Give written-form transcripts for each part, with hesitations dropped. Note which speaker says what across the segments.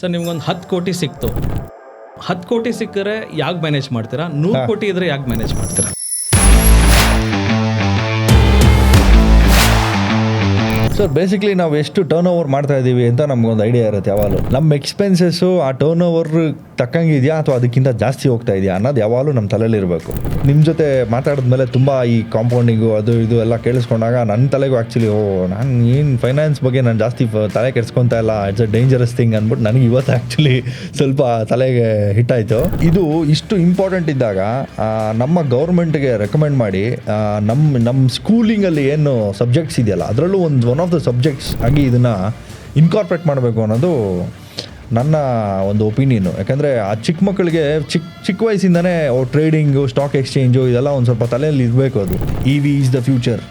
Speaker 1: Sir ನಿಮ್ಗೊಂದು 10 ಕೋಟಿ ಸಿಕ್ತು, 10 ಕೋಟಿ ಸಿಕ್ಕರೆ ಯಾಕೆ ಮ್ಯಾನೇಜ್ ಮಾಡ್ತೀರಾ? 100 ಕೋಟಿ ಇದ್ರೆ ಯಾಕೆ ಮ್ಯಾನೇಜ್ ಮಾಡ್ತೀರಾ?
Speaker 2: ಸರ್ ಬೇಸಿಕ್ಲಿ ನಾವು ಎಷ್ಟು ಟರ್ನ್ ಓವರ್ ಮಾಡ್ತಾ ಇದ್ದೀವಿ ಅಂತ ನಮಗೊಂದು ಐಡಿಯಾ ಇರುತ್ತೆ. ಯಾವಾಗಲೂ ನಮ್ಮ ಎಕ್ಸ್ಪೆನ್ಸಸ್ಸು ಆ ಟರ್ನ್ ಓವರ್ ತಕ್ಕಂಗಿದೆಯಾ ಅಥವಾ ಅದಕ್ಕಿಂತ ಜಾಸ್ತಿ ಹೋಗ್ತಾ ಇದೆಯಾ ಅನ್ನೋದು ಯಾವಾಗಲೂ ನಮ್ಮ ತಲೆಯಲ್ಲಿ ಇರಬೇಕು. ನಿಮ್ಮ ಜೊತೆ ಮಾತಾಡಿದ್ಮೇಲೆ ತುಂಬ ಈ ಕಾಂಪೌಂಡಿಂಗು ಅದು ಇದು ಎಲ್ಲ ಕೇಳಿಸ್ಕೊಂಡಾಗ ನನ್ನ ತಲೆಗೂ ಆ್ಯಕ್ಚುಲಿ ನಾನು ಏನು ಫೈನಾನ್ಸ್ ಬಗ್ಗೆ ನಾನು ಜಾಸ್ತಿ ತಲೆ ಕೆಡಿಸ್ಕೊತಾ ಇಲ್ಲ, ಇಟ್ಸ್ ಅ ಡೇಂಜರಸ್ ಥಿಂಗ್ ಅಂದ್ಬಿಟ್ಟು ನನಗೆ ಇವತ್ತು ಆ್ಯಕ್ಚುಲಿ ಸ್ವಲ್ಪ ತಲೆಗೆ ಹಿಟ್ಟಾಯಿತು. ಇದು ಇಷ್ಟು ಇಂಪಾರ್ಟೆಂಟ್ ಇದ್ದಾಗ ನಮ್ಮ ಗೌರ್ಮೆಂಟ್ಗೆ ರೆಕಮೆಂಡ್ ಮಾಡಿ ನಮ್ಮ ಸ್ಕೂಲಿಂಗಲ್ಲಿ ಏನು ಸಬ್ಜೆಕ್ಟ್ಸ್ ಇದೆಯಲ್ಲ ಅದರಲ್ಲೂ ಒನ್ ಆಫ್ ದ ಸಬ್ಜೆಕ್ಟ್ಸ್ ಆಗಿ ಇದನ್ನು ಇನ್ಕಾರ್ಪೊರೇಟ್ ಮಾಡಬೇಕು ಅನ್ನೋದು ನನ್ನ ಒಂದು ಒಪಿನಿಯನು. ಯಾಕಂದರೆ ಆ ಚಿಕ್ಕ ಮಕ್ಕಳಿಗೆ ಚಿಕ್ಕ ವಯಸ್ಸಿಂದನೇ ಟ್ರೇಡಿಂಗು, ಸ್ಟಾಕ್ ಎಕ್ಸ್ಚೇಂಜು ಇದೆಲ್ಲ ಒಂದು ಸ್ವಲ್ಪ ತಲೆಯಲ್ಲಿ ಇರಬೇಕು. ಅದು EV ಈಸ್ ದ ಫ್ಯೂಚರ್.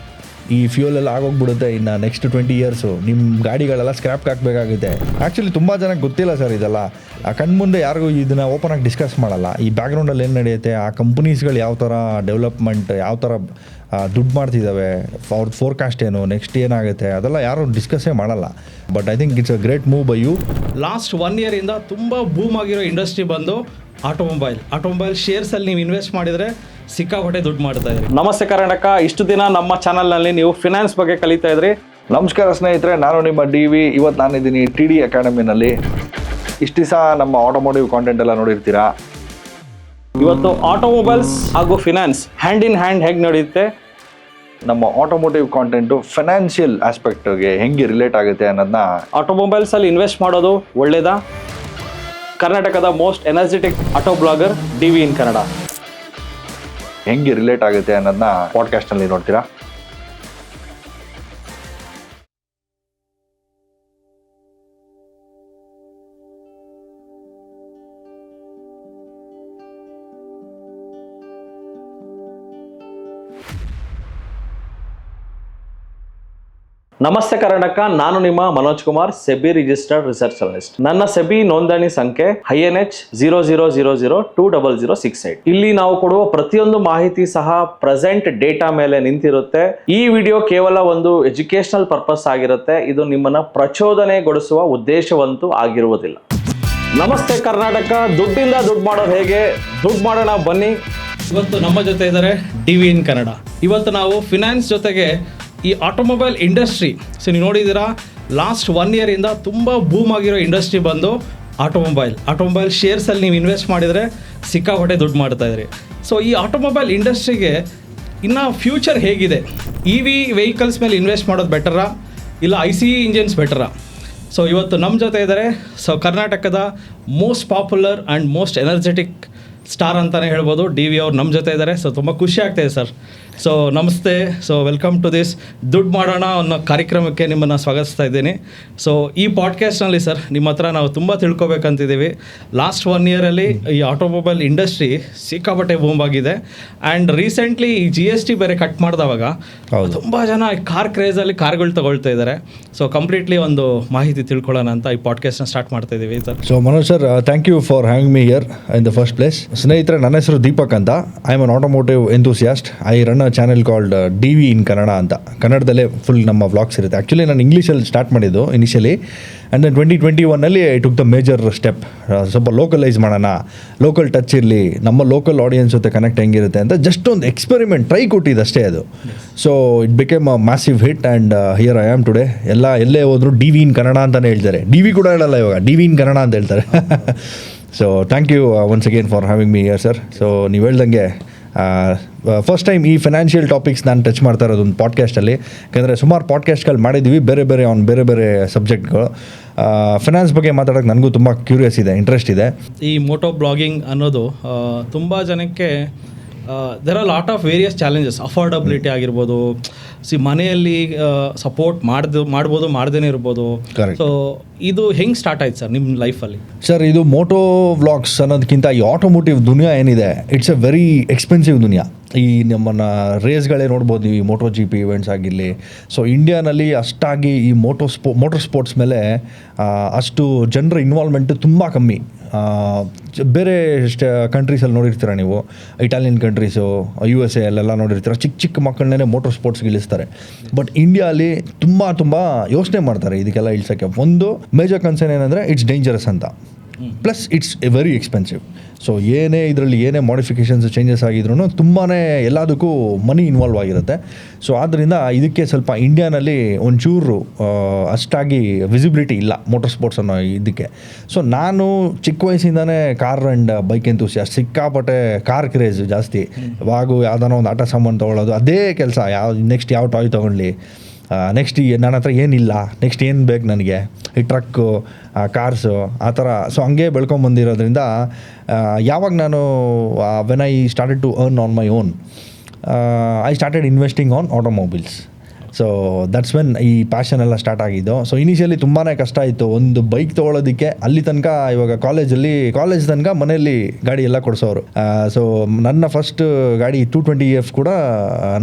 Speaker 2: ಈ ಫ್ಯೂಲ್ ಎಲ್ಲ ಆಗೋಗ್ಬಿಡುತ್ತೆ ಇನ್ನು ನೆಕ್ಸ್ಟ್ 20 ಇಯರ್ಸು. ನಿಮ್ಮ ಗಾಡಿಗಳೆಲ್ಲ ಸ್ಕ್ರ್ಯಾಪ್ಗೆ ಹಾಕಬೇಕಾಗುತ್ತೆ. ಆ್ಯಕ್ಚುಲಿ ತುಂಬ ಜನಕ್ಕೆ ಗೊತ್ತಿಲ್ಲ ಸರ್ ಇದೆಲ್ಲ. ಆ ಕಣ್ಮುಂದೆ ಯಾರಿಗೂ ಇದನ್ನು ಓಪನ್ ಆಗಿ ಡಿಸ್ಕಸ್ ಮಾಡಲ್ಲ. ಈ ಬ್ಯಾಕ್ಗ್ರೌಂಡಲ್ಲಿ ಏನು ನಡೆಯುತ್ತೆ, ಆ ಕಂಪ್ನೀಸ್ಗಳು ಯಾವ ಥರ ಡೆವಲಪ್ಮೆಂಟ್, ಯಾವ ಥರ ದುಡ್ಡು ಮಾಡ್ತಿದ್ದಾವೆ, ಅವ್ರದ್ದು ಫೋರ್ಕಾಸ್ಟ್ ಏನು, ನೆಕ್ಸ್ಟ್ ಏನಾಗುತ್ತೆ ಅದೆಲ್ಲ ಯಾರು ಡಿಸ್ಕಸ್ಸೇ ಮಾಡಲ್ಲ. But I think it's a great move by you.
Speaker 1: Last 1 ಇಯರಿಂದ ತುಂಬ ಬೂಮ್ ಆಗಿರೋ ಇಂಡಸ್ಟ್ರಿ ಬಂದು ಆಟೋಮೊಬೈಲ್ ಶೇರ್ಸಲ್ಲಿ ನೀವು ಇನ್ವೆಸ್ಟ್ ಮಾಡಿದರೆ ಸಿಕ್ಕಾಪಟ್ಟೆ ದುಡ್ಡು ಮಾಡ್ತಾ ಇದ್ರಿ.
Speaker 3: ನಮಸ್ತೆ ಕರ್ನಾಟಕ. ಇಷ್ಟು ದಿನ ನಮ್ಮ ಚಾನಲ್ನಲ್ಲಿ ನೀವು ಫಿನಾನ್ಸ್ ಬಗ್ಗೆ ಕಲಿತಾ ಇದ್ರಿ.
Speaker 2: ನಮಸ್ಕಾರ ಸ್ನೇಹಿತರೆ, ನಾನು ನಿಮ್ಮ DV. ಇವತ್ತು ನಾನಿದ್ದೀನಿ TD ಅಕಾಡೆಮಿನಲ್ಲಿ. ಇಷ್ಟು ದಿವಸ ನಮ್ಮ ಆಟೋಮೋಟಿವ್ ಕಾಂಟೆಂಟ್ ಎಲ್ಲ ನೋಡಿರ್ತೀರಾ.
Speaker 3: ಇವತ್ತು ಆಟೋಮೊಬೈಲ್ಸ್ ಹಾಗೂ ಫಿನಾನ್ಸ್ ಹ್ಯಾಂಡ್ ಇನ್ ಹ್ಯಾಂಡ್ ಹೇಗೆ ನಡೆಯುತ್ತೆ,
Speaker 2: ನಮ್ಮ ಆಟೋಮೋಟಿವ್ ಕಾಂಟೆಂಟು ಫೈನಾನ್ಷಿಯಲ್ ಆಸ್ಪೆಕ್ಟ್ಗೆ ಹೆಂಗೆ ರಿಲೇಟ್ ಆಗುತ್ತೆ ಅನ್ನೋದನ್ನ.
Speaker 3: ಆಟೋಮೊಬೈಲ್ಸಲ್ಲಿ ಇನ್ವೆಸ್ಟ್ ಮಾಡೋದು ಒಳ್ಳೇದಾ? ಕರ್ನಾಟಕದ most energetic auto blogger DV in Kannada
Speaker 2: ಹೆಂಗೆ ರಿಲೇಟ್ ಆಗುತ್ತೆ ಅನ್ನೋದನ್ನ ಪಾಡ್ಕಾಸ್ಟ್ನಲ್ಲಿ ನೋಡ್ತೀರಾ.
Speaker 3: ನಮಸ್ತೆ ಕರ್ನಾಟಕ. ನಾನು ನಿಮ್ಮ Manoj Kumar, SEBI registered research journalist. ನನ್ನ ಸೆಬಿ ನೋಂದಣಿ ಸಂಖ್ಯೆ INH 00002068. ಇಲ್ಲಿ ನಾವು ಕೊಡುವ ಪ್ರತಿಯೊಂದು ಮಾಹಿತಿ ಸಹ ಪ್ರೆಸೆಂಟ್ ಡೇಟಾ ಮೇಲೆ ನಿಂತಿರುತ್ತೆ. ಈ ವಿಡಿಯೋ ಕೇವಲ ಒಂದು ಎಜುಕೇಶನಲ್ ಪರ್ಪಸ್ ಆಗಿರುತ್ತೆ. ಇದು ನಿಮ್ಮನ್ನ ಪ್ರಚೋದನೆಗೊಳಿಸುವ ಉದ್ದೇಶವಂತೂ ಆಗಿರುವುದಿಲ್ಲ. ನಮಸ್ತೆ ಕರ್ನಾಟಕ. ದುಡ್ಡಿಂದ ದುಡ್ಡು ಮಾಡೋದು ಹೇಗೆ? ದುಡ್ಡು ಮಾಡೋಣ ಬನ್ನಿ.
Speaker 1: ಇವತ್ತು ನಮ್ಮ ಜೊತೆ ಇದ್ದಾರೆ DV ಇನ್ ಕನ್ನಡ. ಇವತ್ತು ನಾವು ಫಿನಾನ್ಸ್ ಜೊತೆಗೆ ಈ ಆಟೋಮೊಬೈಲ್ ಇಂಡಸ್ಟ್ರಿ, ಸೊ ನೀವು ನೋಡಿದ್ದೀರಾ ಲಾಸ್ಟ್ 1 ಇಯರಿಂದ ತುಂಬ ಬೂಮ್ ಆಗಿರೋ ಇಂಡಸ್ಟ್ರಿ ಬಂದು ಆಟೋಮೊಬೈಲ್ ಶೇರ್ಸಲ್ಲಿ ನೀವು ಇನ್ವೆಸ್ಟ್ ಮಾಡಿದರೆ ಸಿಕ್ಕಾಪಟ್ಟೆ ದುಡ್ಡು ಮಾಡ್ತಾಯಿದ್ರಿ. ಸೊ ಈ ಆಟೋಮೊಬೈಲ್ ಇಂಡಸ್ಟ್ರಿಗೆ ಇನ್ನು ಫ್ಯೂಚರ್ ಹೇಗಿದೆ? EV ವೆಹಿಕಲ್ಸ್ ಮೇಲೆ ಇನ್ವೆಸ್ಟ್ ಮಾಡೋದು ಬೆಟರಾ ಇಲ್ಲ ICE ಇಂಜಿನ್ಸ್ ಬೆಟರಾ? ಸೊ ಇವತ್ತು ನಮ್ಮ ಜೊತೆ ಇದ್ದಾರೆ. ಸೊ ಕರ್ನಾಟಕದ most popular and most energetic star ಅಂತಲೇ ಹೇಳ್ಬೋದು, DV ಅವ್ರು ನಮ್ಮ ಜೊತೆ ಇದ್ದಾರೆ. ಸೊ ತುಂಬ ಖುಷಿ ಆಗ್ತಾಯಿದೆ ಸರ್. ಸೊ ನಮಸ್ತೆ. ಸೊ ವೆಲ್ಕಮ್ ಟು ದಿಸ್ ದುಡ್ಡು ಮಾಡೋಣ ಅನ್ನೋ ಕಾರ್ಯಕ್ರಮಕ್ಕೆ ನಿಮ್ಮನ್ನು ಸ್ವಾಗತಿಸ್ತಾ ಇದ್ದೀನಿ. ಸೊ ಈ ಪಾಡ್ಕಾಸ್ಟ್ನಲ್ಲಿ ಸರ್ ನಿಮ್ಮ ಹತ್ರ ನಾವು ತುಂಬ ತಿಳ್ಕೊಬೇಕಂತಿದ್ದೀವಿ. ಲಾಸ್ಟ್ 1 ಇಯರಲ್ಲಿ ಈ ಆಟೋಮೊಬೈಲ್ ಇಂಡಸ್ಟ್ರಿ ಸಿಕ್ಕಾಪಟ್ಟೆ ಬೂಮ್ ಆಗಿದೆ. ಆ್ಯಂಡ್ ರೀಸೆಂಟ್ಲಿ ಈ GST ಬೇರೆ ಕಟ್ ಮಾಡಿದವಾಗ ತುಂಬ ಜನ ಕಾರ್ ಕ್ರೇಜಲ್ಲಿ ಕಾರ್ಗಳು ತಗೊಳ್ತಾ ಇದ್ದಾರೆ. ಸೊ ಕಂಪ್ಲೀಟ್ಲಿ ಒಂದು ಮಾಹಿತಿ ತಿಳ್ಕೊಳ್ಳೋಣ ಅಂತ ಈ ಪಾಡ್ಕಾಸ್ಟ್ನ ಸ್ಟಾರ್ಟ್ ಮಾಡ್ತಾ ಇದ್ದೀವಿ sir.
Speaker 2: So Manoj sir, thank you for having me here in the first place. ಸ್ನೇಹಿತರೆ, ನನ್ನ ಹೆಸರು ದೀಪಕ್ ಅಂತ. I am an automotive enthusiast. I run a channel called DV in Kannada ಅಂತ. ಕನ್ನಡದಲ್ಲೇ ಫುಲ್ ನಮ್ಮ ವ್ಲಾಗ್ಸ್ ಇರುತ್ತೆ. ಆ್ಯಕ್ಚುಲಿ ನಾನು ಇಂಗ್ಲೀಷಲ್ಲಿ ಸ್ಟಾರ್ಟ್ ಮಾಡಿದ್ದು initially. And then 2021 I took the major step. ಸ್ವಲ್ಪ ಲೋಕಲೈಸ್ ಮಾಡೋಣ, ಲೋಕಲ್ ಟಚ್ ಇರಲಿ, ನಮ್ಮ ಲೋಕಲ್ ಆಡಿಯನ್ಸ್ ಜೊತೆ ಕನೆಕ್ಟ್ ಹೆಂಗಿರುತ್ತೆ ಅಂತ ಜಸ್ಟ್ ಒಂದು ಎಕ್ಸ್ಪೆರಿಮೆಂಟ್ ಟ್ರೈ ಕೊಟ್ಟಿದ್ದು ಅಷ್ಟೇ ಅದು. So it became a massive hit and here I am today. ಎಲ್ಲೇ ಹೋದ್ರು DV ಇನ್ ಕನ್ನಡ ಅಂತಲೇ ಹೇಳ್ತಾರೆ. DV ಕೂಡ ಹೇಳಲ್ಲ ಇವಾಗ, DV ಇನ್ ಕನ್ನಡ ಅಂತ ಹೇಳ್ತಾರೆ. So thank you once again for having me here sir. So ನೀವು ಹೇಳ್ದಂಗೆ ಫಸ್ಟ್ ಟೈಮ್ ಈ ಫಿನಾನ್ಷಿಯಲ್ ಟಾಪಿಕ್ಸ್ ನಾನು ಟಚ್ ಮಾಡ್ತಾ ಇರೋದು ಒಂದು ಪಾಡ್ಕಾಸ್ಟಲ್ಲಿ. ಯಾಕಂದರೆ ಸುಮಾರು ಪಾಡ್ಕಾಸ್ಟ್ಗಳು ಮಾಡಿದ್ದೀವಿ, ಬೇರೆ ಬೇರೆ ಸಬ್ಜೆಕ್ಟ್ಗಳು. ಫಿನಾನ್ಸ್ ಬಗ್ಗೆ ಮಾತಾಡೋಕ್ಕೆ ನನಗೂ ತುಂಬ ಕ್ಯೂರಿಯಸ್ ಇದೆ, ಇಂಟ್ರೆಸ್ಟ್ ಇದೆ.
Speaker 1: ಈ ಮೋಟೋ ಬ್ಲಾಗಿಂಗ್ ಅನ್ನೋದು ತುಂಬ ಜನಕ್ಕೆ there are lot of various challenges. Affordability ಆಗಿರ್ಬೋದು, ಮನೆಯಲ್ಲಿ ಸಪೋರ್ಟ್ ಮಾಡ್ಬೋದು, ಮಾಡ್ದೇ ಇರ್ಬೋದು. ಸೊ ಇದು ಹೆಂಗೆ ಸ್ಟಾರ್ಟ್ ಆಯ್ತು ಸರ್ ನಿಮ್ಮ ಲೈಫಲ್ಲಿ?
Speaker 2: ಸರ್, ಇದು ಮೋಟೋ ವ್ಲಾಗ್ಸ್ ಅನ್ನೋದಕ್ಕಿಂತ ಈ ಆಟೋಮೋಟಿವ್ ದುನಿಯಾ ಏನಿದೆ, ಇಟ್ಸ್ ಎ ವೆರಿ ಎಕ್ಸ್ಪೆನ್ಸಿವ್ ದುನಿಯಾ. ಈ ನಮ್ಮನ್ನು ರೇಸ್ಗಳೇ ನೋಡ್ಬೋದು, ಈ MotoGP ಇವೆಂಟ್ಸ್ ಆಗಿರಲಿ. ಸೊ ಇಂಡಿಯಾನಲ್ಲಿ ಅಷ್ಟಾಗಿ ಈ ಮೋಟರ್ ಸ್ಪೋರ್ಟ್ಸ್ ಮೇಲೆ ಅಷ್ಟು ಜನರ ಇನ್ವಾಲ್ವ್ಮೆಂಟು ತುಂಬ ಕಮ್ಮಿ. ಬೇರೆ ಕಂಟ್ರೀಸಲ್ಲಿ ನೋಡಿರ್ತೀರ ನೀವು, ಇಟಾಲಿಯನ್ ಕಂಟ್ರೀಸು, USA ಅಲ್ಲೆಲ್ಲ ನೋಡಿರ್ತೀರ, ಚಿಕ್ಕ ಚಿಕ್ಕ ಮಕ್ಕಳನ್ನೇ ಮೋಟರ್ ಸ್ಪೋರ್ಟ್ಸ್ಗೆ ಇಳಿಸ್ತಾರೆ. ಬಟ್ ಇಂಡಿಯಾಲಿ ತುಂಬ ಯೋಚನೆ ಮಾಡ್ತಾರೆ ಇದಕ್ಕೆಲ್ಲ ಇಳಿಸೋಕ್ಕೆ. ಒಂದು ಮೇಜರ್ ಕನ್ಸರ್ನ್ ಏನಂದರೆ ಇಟ್ಸ್ ಡೇಂಜರಸ್ ಅಂತ, plus it's very expensive. So ಇದರಲ್ಲಿ ಏನೇ ಮಾಡಿಫಿಕೇಷನ್ಸ್ ಚೇಂಜಸ್ ಆಗಿದ್ರು ತುಂಬಾ ಎಲ್ಲದಕ್ಕೂ ಮನಿ ಇನ್ವಾಲ್ವ್ ಆಗಿರುತ್ತೆ. ಸೊ ಆದ್ದರಿಂದ ಇದಕ್ಕೆ ಸ್ವಲ್ಪ ಇಂಡಿಯಾನಲ್ಲಿ ಒಂಚೂರು ಅಷ್ಟಾಗಿ ವಿಸಿಬಿಲಿಟಿ ಇಲ್ಲ ಮೋಟರ್ ಸ್ಪೋರ್ಟ್ಸ್ ಅನ್ನೋ ಇದಕ್ಕೆ. ಸೊ ನಾನು ಚಿಕ್ಕ ವಯಸ್ಸಿಂದನೇ ಕಾರ್ ಆ್ಯಂಡ್ ಬೈಕ್ ಎಂತೂಸಿಯಾಸ್ಟ್, ಸಿಕ್ಕಾಪಟ್ಟೆ ಕಾರ್ ಕ್ರೇಜ್ ಜಾಸ್ತಿ. ಯಾವಾಗೂ ಯಾವುದಾನ ಒಂದು ಆಟ ಸಾಮಾನು ತೊಗೊಳ್ಳೋದು, ಅದೇ ಕೆಲಸ. ನೆಕ್ಸ್ಟ್ ಯಾವ ಟಾಯ್ ತೊಗೊಳ್ಳಿ, ನೆಕ್ಸ್ಟ್ ನನ್ನ ಹತ್ರ ಏನಿಲ್ಲ, ನೆಕ್ಸ್ಟ್ ಏನು ಬೇಕು ನನಗೆ, ಈ ಟ್ರಕ್ಕು, ಕಾರ್ಸು, ಆ ಥರ. ಸೊ ಹಂಗೆ ಬೆಳ್ಕೊಂಬಂದಿರೋದ್ರಿಂದ ಯಾವಾಗ ನಾನು when I started to earn on my own, I started investing on automobiles. So that's when ಈ ಪ್ಯಾಷನ್ ಎಲ್ಲ ಸ್ಟಾರ್ಟ್ ಆಗಿದ್ದು. ಸೊ ಇನಿಷಿಯಲಿ ತುಂಬಾ ಕಷ್ಟ ಇತ್ತು ಒಂದು ಬೈಕ್ ತೊಗೊಳೋದಕ್ಕೆ. ಅಲ್ಲಿ ತನಕ ಇವಾಗ ಕಾಲೇಜ್ ತನಕ ಮನೆಯಲ್ಲಿ ಗಾಡಿ ಎಲ್ಲ ಕೊಡಿಸೋರು. ಸೊ ನನ್ನ ಫಸ್ಟ್ ಗಾಡಿ 220F ಕೂಡ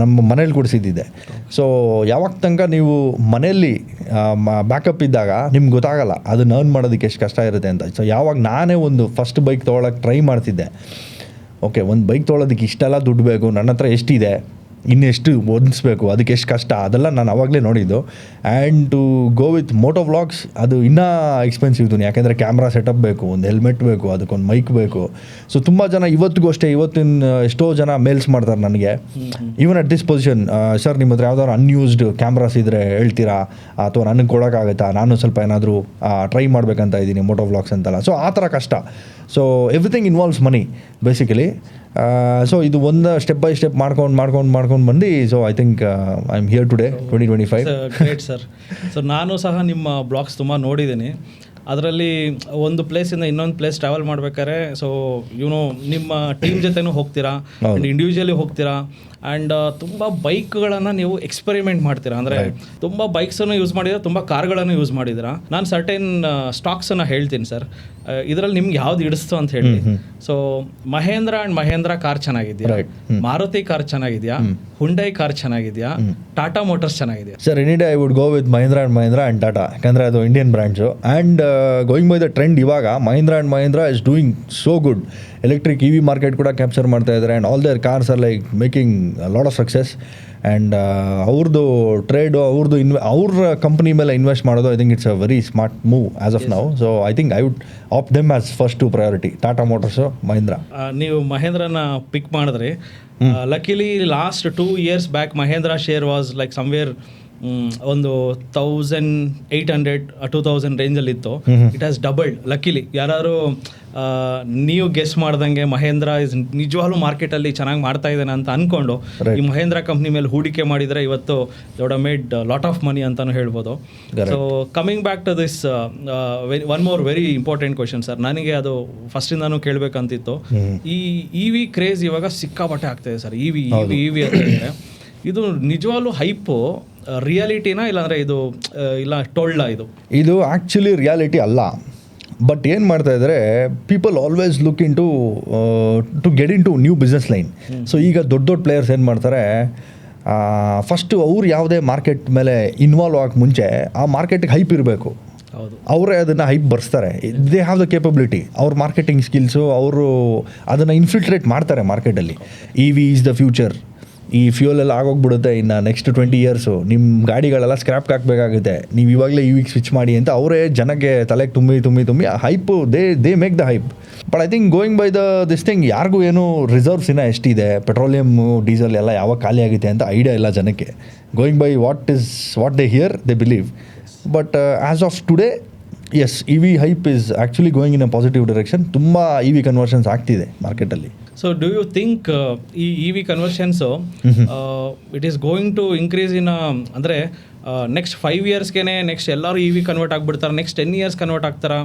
Speaker 2: ನಮ್ಮ ಮನೇಲಿ ಕೊಡಿಸಿದ್ದಿದೆ. ಸೊ ಯಾವಾಗ ತನಕ ನೀವು ಮನೆಯಲ್ಲಿ ಬ್ಯಾಕಪ್ ಇದ್ದಾಗ ನಿಮ್ಗೆ ಗೊತ್ತಾಗಲ್ಲ ಅದನ್ನ ಅರ್ನ್ ಮಾಡೋದಕ್ಕೆ ಎಷ್ಟು ಕಷ್ಟ ಇರುತ್ತೆ ಅಂತ. ಸೊ ಯಾವಾಗ ನಾನೇ ಒಂದು ಫಸ್ಟ್ ಬೈಕ್ ತೊಗೊಳಕ್ಕೆ ಟ್ರೈ ಮಾಡ್ತಿದ್ದೆ, ಓಕೆ ಒಂದು ಬೈಕ್ ತೊಗೊಳೋದಕ್ಕೆ ಇಷ್ಟೆಲ್ಲ ದುಡ್ಡು ಬೇಕು, ನನ್ನ ಹತ್ರ ಎಷ್ಟಿದೆ, ಇನ್ನೆಷ್ಟು ಹೊಂದಿಸ್ಬೇಕು, ಅದಕ್ಕೆ ಎಷ್ಟು ಕಷ್ಟ, ಅದೆಲ್ಲ ನಾನು ಆವಾಗಲೇ ನೋಡಿದ್ದು. And to go with moto vlogs ಅದು ಇನ್ನೂ ಎಕ್ಸ್ಪೆನ್ಸಿವ್. ಯಾಕೆಂದರೆ ಕ್ಯಾಮ್ರಾ ಸೆಟಪ್ ಬೇಕು, ಒಂದು ಹೆಲ್ಮೆಟ್ ಬೇಕು, ಅದಕ್ಕೊಂದು ಮೈಕ್ ಬೇಕು. ಸೊ ತುಂಬ ಜನ ಇವತ್ತಿಗೂ ಅಷ್ಟೇ, ಎಷ್ಟೋ ಜನ ಮೇಲ್ಸ್ ಮಾಡ್ತಾರೆ ನನಗೆ, even at this position, sir ನಿಮ್ಮ ಹತ್ರ ಯಾವ್ದಾದ್ರು ಅನ್ಯೂಸ್ಡ್ ಕ್ಯಾಮ್ರಾಸ್ ಇದ್ದರೆ ಹೇಳ್ತೀರಾ, ಅಥವಾ ನನಗೆ ಕೊಡೋಕ್ಕಾಗುತ್ತಾ, ನಾನು ಸ್ವಲ್ಪ ಏನಾದರೂ ಟ್ರೈ ಮಾಡಬೇಕಂತ ಇದ್ದೀನಿ ಮೋಟೋ ವ್ಲಾಗ್ಸ್ ಅಂತಲ್ಲ. ಸೊ ಆ ಥರ ಕಷ್ಟ. ಸೊ ಎವ್ರಿಥಿಂಗ್ ಇನ್ವಾಲ್ವ್ಸ್ ಮನಿ ಬೇಸಿಕಲಿ. ಸೊ ಇದು ಒಂದು ಸ್ಟೆಪ್ ಬೈ ಸ್ಟೆಪ್ ಮಾಡ್ಕೊಂಡು ಬಂದು, so I think I am here today 2025.
Speaker 1: Great sir. So ನಾನು ಸಹ ನಿಮ್ಮ ಬ್ಲಾಗ್ಸ್ ತುಂಬ ನೋಡಿದ್ದೀನಿ. ಅದರಲ್ಲಿ ಒಂದು ಪ್ಲೇಸಿಂದ ಇನ್ನೊಂದು ಪ್ಲೇಸ್ ಟ್ರಾವೆಲ್ ಮಾಡ್ಬೇಕಾದ್ರೆ, ಸೊ ನಿಮ್ಮ ಟೀಮ್ ಜೊತೆನೂ ಹೋಗ್ತೀರಾ, ಇಂಡಿವಿಜುವಲಿ ಹೋಗ್ತೀರಾ, ಆ್ಯಂಡ್ ತುಂಬ ಬೈಕ್ಗಳನ್ನು ನೀವು ಎಕ್ಸ್ಪೆರಿಮೆಂಟ್ ಮಾಡ್ತೀರಾ. ಅಂದರೆ ತುಂಬ ಬೈಕ್ಸನ್ನು ಯೂಸ್ ಮಾಡಿದ್ರೆ, ತುಂಬ ಕಾರ್ಗಳನ್ನು ಯೂಸ್ ಮಾಡಿದ್ದೀರಾ. ನಾನು ಸರ್ಟೈನ್ ಸ್ಟಾಕ್ಸನ್ನು ಹೇಳ್ತೀನಿ ಸರ್, ಇದರಲ್ಲಿ ನಿಮ್ಗೆ ಯಾವ್ದು ಹಿಡಿಸ್ತು ಅಂತ ಹೇಳಿ. So Mahindra and Mahindra car ಚೆನ್ನಾಗಿದೆಯಾ, ಮಾರುತಿ ಕಾರ್ ಚೆನ್ನಾಗಿದೆಯಾ, ಹುಂಡೈ ಕಾರ್ ಚೆನ್ನಾಗಿದೆಯಾ, ಟಾಟಾ ಮೋಟರ್ಸ್ ಚೆನ್ನಾಗಿದೆಯಾ?
Speaker 2: Sir any day I would go with Mahindra and Tata, ಯಾಕಂದರೆ ಅದು Indian brands. And going by the trend, ಇವಾಗ Mahindra is doing so good. Electric EV market ಕೂಡ ಕ್ಯಾಪ್ಚರ್ ಮಾಡ್ತಾ ಇದ್ದಾರೆ. And all their cars are like making lot of success. And ಅವ್ರದ್ದು trade, ಅವ್ರ company ಮೇಲೆ invest ಮಾಡೋದು, I think it's a very smart move as of now. So I think I would opt them as first to priority, Tata Motors, Mahindra. ನೀವು
Speaker 1: ಮಹೇಂದ್ರನ pick ಮಾಡಿದ್ರಿ. Luckily last 2 years back Mahindra share was like somewhere ಒಂದು 1,800-2,000 ರೇಂಜಲ್ಲಿ ಇತ್ತು. It has doubled. ಲಕಿಲಿ ಯಾರು ನೀವು guess ಮಾಡ್ದಂಗೆ Mahendra is ನಿಜವಾಗ್ಲೂ ಮಾರ್ಕೆಟಲ್ಲಿ ಚೆನ್ನಾಗಿ ಮಾಡ್ತಾ ಇದ್ದಾನೆ ಅಂತ ಅಂದ್ಕೊಂಡು ಈ ಮಹೇಂದ್ರ ಕಂಪ್ನಿ ಮೇಲೆ ಹೂಡಿಕೆ ಮಾಡಿದರೆ ಇವತ್ತು ದೊಡ್ಡ ಮೇಡ್ ಲಾಟ್ ಆಫ್ ಮನಿ ಅಂತಲೂ ಹೇಳ್ಬೋದು. So coming back to this one more very important question sir, ನನಗೆ ಅದು ಫಸ್ಟಿಂದಾನು ಕೇಳಬೇಕಂತಿತ್ತು. ಈ EV ಕ್ರೇಜ್ ಇವಾಗ ಸಿಕ್ಕಾಪಟ್ಟೆ ಆಗ್ತಾಯಿದೆ ಸರ್. EV ಅಂತ ಹೇಳಿದ್ರೆ ಇದು ನಿಜವಾಗ್ಲೂ ಹೈಪು, ರಿಯಾಲಿಟಿನಾ ಇಲ್ಲಾಂದರೆ ಇಲ್ಲ ಟೊಳ್ಳ?
Speaker 2: ಇದು ಆ್ಯಕ್ಚುಲಿ ರಿಯಾಲಿಟಿ ಅಲ್ಲ. ಬಟ್ ಏನು ಮಾಡ್ತಾ ಇದ್ದಾರೆ, people always look in to get in to new business line. So ಈಗ ದೊಡ್ಡ ಪ್ಲೇಯರ್ಸ್ ಏನು ಮಾಡ್ತಾರೆ, ಫಸ್ಟು ಅವ್ರು ಯಾವುದೇ ಮಾರ್ಕೆಟ್ ಮೇಲೆ ಇನ್ವಾಲ್ವ್ ಆಗೋಕ್ಕೆ ಮುಂಚೆ ಆ ಮಾರ್ಕೆಟಿಗೆ ಹೈಪ್ ಇರಬೇಕು. ಅವರೇ ಅದನ್ನು ಹೈಪ್ ಬರ್ಸ್ತಾರೆ. They have the capability. ಅವ್ರ ಮಾರ್ಕೆಟಿಂಗ್ ಸ್ಕಿಲ್ಸು, ಅವರು ಅದನ್ನು ಇನ್ಫಿಲ್ಟ್ರೇಟ್ ಮಾಡ್ತಾರೆ ಮಾರ್ಕೆಟಲ್ಲಿ. EV is the future. ಈ ಫ್ಯೂಲ್ ಎಲ್ಲ ಆಗೋಗ್ಬಿಡುತ್ತೆ ಇನ್ನು ನೆಕ್ಸ್ಟ್ 20 years, ನಿಮ್ಮ ಗಾಡಿಗಳೆಲ್ಲ ಸ್ಕ್ರ್ಯಾಪ್ಗೆ ಹಾಕಬೇಕಾಗುತ್ತೆ, ನೀವು ಇವಾಗಲೇ EVಗೆ ಸ್ವಿಚ್ ಮಾಡಿ ಅಂತ ಅವರೇ ಜನಕ್ಕೆ ತಲೆಗೆ ತುಂಬಿ ಹೈಪು, they make the hype. But I think going by this thing, ಯಾರಿಗೂ ಏನು ರಿಸರ್ವ್ಸ್ ಇನ್ನೂ ಎಷ್ಟಿದೆ, ಪೆಟ್ರೋಲಿಯಮ್ಮು, ಡೀಸೆಲ್ ಎಲ್ಲ ಯಾವಾಗ ಖಾಲಿ ಆಗುತ್ತೆ ಅಂತ ಐಡಿಯಾ ಇಲ್ಲ ಜನಕ್ಕೆ. Going by what they hear, they believe. But as of today, yes, EV hype is actually going in a positive direction. ತುಂಬ EV ಕನ್ವರ್ಷನ್ಸ್ ಆಗ್ತಿದೆ ಮಾರ್ಕೆಟಲ್ಲಿ.
Speaker 1: ಸೊ ಡೂ ಯು ಥಿಂಕ್ ಈ EV conversions it is going to increase in, ಅಂದರೆ next 5 yearsಗೆ next ಎಲ್ಲರೂ EV convert ಆಗಿಬಿಡ್ತಾರೆ, next 10 years convert ಆಗ್ತಾರಾ?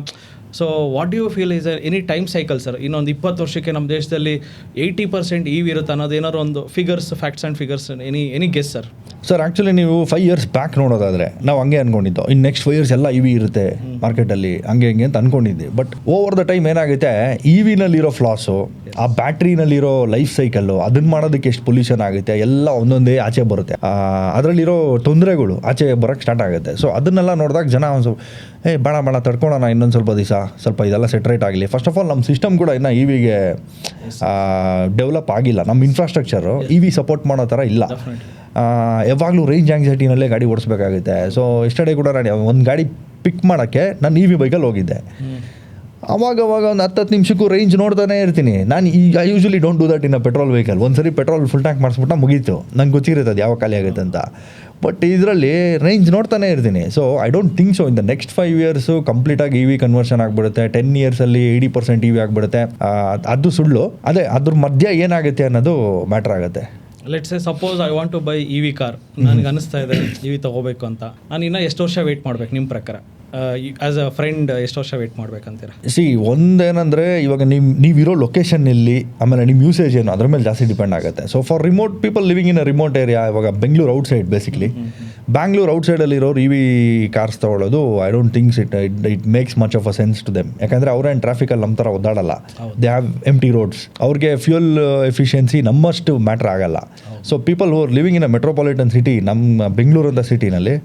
Speaker 1: So what do you feel is any time cycle sir? ಇನ್ನೊಂದು 20 ವರ್ಷಕ್ಕೆ ನಮ್ಮ ದೇಶದಲ್ಲಿ 80% EV ಇರುತ್ತೆ ಅನ್ನೋದು ಏನಾದ್ರು ಒಂದು figures, facts and figures, any guess sir?
Speaker 2: Sir actually ನೀವು 5 years ಬ್ಯಾಕ್ ನೋಡೋದಾದರೆ ನಾವು ಹಂಗೆ ಅಂದ್ಕೊಂಡಿದ್ದು, ಇನ್ನು ನೆಕ್ಸ್ಟ್ 5 years ಎಲ್ಲ EV ಇರುತ್ತೆ ಮಾರ್ಕೆಟಲ್ಲಿ, ಹಂಗೆ ಅಂತ ಅಂದ್ಕೊಂಡಿದ್ದೆ. ಬಟ್ ಓವರ್ ದ ಟೈಮ್ ಏನಾಗುತ್ತೆ, EVನಲ್ಲಿರೋ ಫ್ಲಾಸು, ಆ ಬ್ಯಾಟ್ರಿನಲ್ಲಿರೋ ಲೈಫ್ ಸೈಕಲ್ಲು, ಅದನ್ನು ಮಾಡೋದಕ್ಕೆ ಎಷ್ಟು ಪೊಲ್ಯೂಷನ್ ಆಗುತ್ತೆ, ಎಲ್ಲ ಒಂದೊಂದೇ ಆಚೆ ಬರುತ್ತೆ. ಅದರಲ್ಲಿರೋ ತೊಂದರೆಗಳು ಆಚೆ ಬರೋಕ್ಕೆ ಸ್ಟಾರ್ಟ್ ಆಗುತ್ತೆ. ಸೊ ಅದನ್ನೆಲ್ಲ ನೋಡಿದಾಗ ಜನ ಬೇಡ ತಡ್ಕೊಳ್ಳೋಣ ಇನ್ನೊಂದು ಸ್ವಲ್ಪ ದಿವಸ, ಸ್ವಲ್ಪ ಇದೆಲ್ಲ ಸೆಟ್ರೇಟ್ ಆಗಲಿ. ಫಸ್ಟ್ ಆಫ್ ಆಲ್ ನಮ್ಮ ಸಿಸ್ಟಮ್ ಕೂಡ ಇನ್ನೂ ಇ ವಿಗೆ ಡೆವಲಪ್ ಆಗಿಲ್ಲ. ನಮ್ಮ ಇನ್ಫ್ರಾಸ್ಟ್ರಕ್ಚರು ಇ ವಿ ಸಪೋರ್ಟ್ ಮಾಡೋ ಥರ ಇಲ್ಲ. ಯಾವಾಗಲೂ ರೇಂಜ್ ಆಂಗ್ಸೈಟಿನಲ್ಲೇ ಗಾಡಿ ಓಡಿಸ್ಬೇಕಾಗುತ್ತೆ. ಸೊ ಎಸ್ಟರ್ಡೇ ಕೂಡ ನಾನು ಒಂದು ಗಾಡಿ ಪಿಕ್ ಮಾಡೋಕ್ಕೆ ನಾನು ಇ ವಿ ಬೈಕಲ್ಲಿ ಹೋಗಿದ್ದೆ. ಅವಾಗ ಒಂದು 10 ನಿಮಿಷಕ್ಕೂ ರೇಂಜ್ ನೋಡ್ತಾನೆ ಇರ್ತೀನಿ. ನಾನು ಈಗ usually don't do that in a petrol vehicle. ಒಂದು ಸರಿ ಪೆಟ್ರೋಲ್ ಫುಲ್ ಟ್ಯಾಂಕ್ ಮಾಡಿಸ್ಬಿಟ್ಟು ಮುಗೀತು, ನಂಗೆ ಗೊತ್ತಿರುತ್ತೆ ಅದು ಯಾವಾಗ ಖಾಲಿ ಆಗುತ್ತೆ ಅಂತ. ಬಟ್ ಇದರಲ್ಲಿ ರೇಂಜ್ ನೋಡ್ತಾನೆ ಇರ್ತೀನಿ. So I don't think so in the next 5 years ಕಂಪ್ಲೀಟಾಗಿ ಇ ವಿ ಕನ್ವರ್ಷನ್ ಆಗಿಬಿಡುತ್ತೆ. 10 ಇಯರ್ಸಲ್ಲಿ 80% ಇ ವಿ ಆಗಿಬಿಡುತ್ತೆ. ಅದು ಸುಳ್ಳು. ಅದ್ರ ಮಧ್ಯೆ ಏನಾಗುತ್ತೆ ಅನ್ನೋದು ಮ್ಯಾಟ್ರ್ ಆಗುತ್ತೆ.
Speaker 1: Let's say suppose I want to buy E V car, ನನಗೆ ಅನಿಸ್ತಾ ಇದೆ ಇ ವಿ ತೊಗೋಬೇಕು ಅಂತ. ನಾನು ಇನ್ನೂ ಎಷ್ಟು ವರ್ಷ ವೆಯ್ಟ್ ಮಾಡ್ಬೇಕು ನಿಮ್ಮ ಪ್ರಕಾರ? ಆ್ಯಸ್ ಅ ಫ್ರೆಂಡ್ ಎಷ್ಟು ವರ್ಷ ವೆಯ್ಟ್ ಮಾಡ್ಬೇಕಂತೀರ?
Speaker 2: ಒಂದೇನಂದರೆ ಇವಾಗ ನೀವಿರೋ ಲೊಕೇಶನ್ ಇಲ್ಲಿ, ಆಮೇಲೆ ನಿಮ್ಮ ಯೂಸೇಜ್ ಏನು ಅದ್ರ ಮೇಲೆ ಜಾಸ್ತಿ ಡಿಪೆಂಡ್ ಆಗುತ್ತೆ. So for remote people living in a remote area, ಇವಾಗ ಬೆಂಗಳೂರು ಔಟ್ಸೈಡ್ ಬೇಸಿಕ್ಲಿ, ಬ್ಯಾಂಗ್ಳೂರು ಔಟ್ಸೈಡಲ್ಲಿರೋರು ಇ ವಿ ಕಾರ್ಸ್ ತೊಗೊಳ್ಳೋದು I don't thinks it makes much of a sense to them. ಯಾಕಂದರೆ ಅವ್ರೇನು ಟ್ರಾಫಿಕಲ್ಲಿ ನಮ್ಮ ಥರ ಒದ್ದಾಡಲ್ಲ. They have empty roads. ಅವ್ರಿಗೆ ಫ್ಯೂಯಲ್ ಎಫಿಷಿಯನ್ಸಿ ನಮ್ಮಷ್ಟು ಮ್ಯಾಟ್ರ್ ಆಗಲ್ಲ. So people who are living in a metropolitan city, ನಮ್ಮ ಬೆಂಗಳೂರು ಅಂತ ಸಿಟಿನಲ್ಲಿ,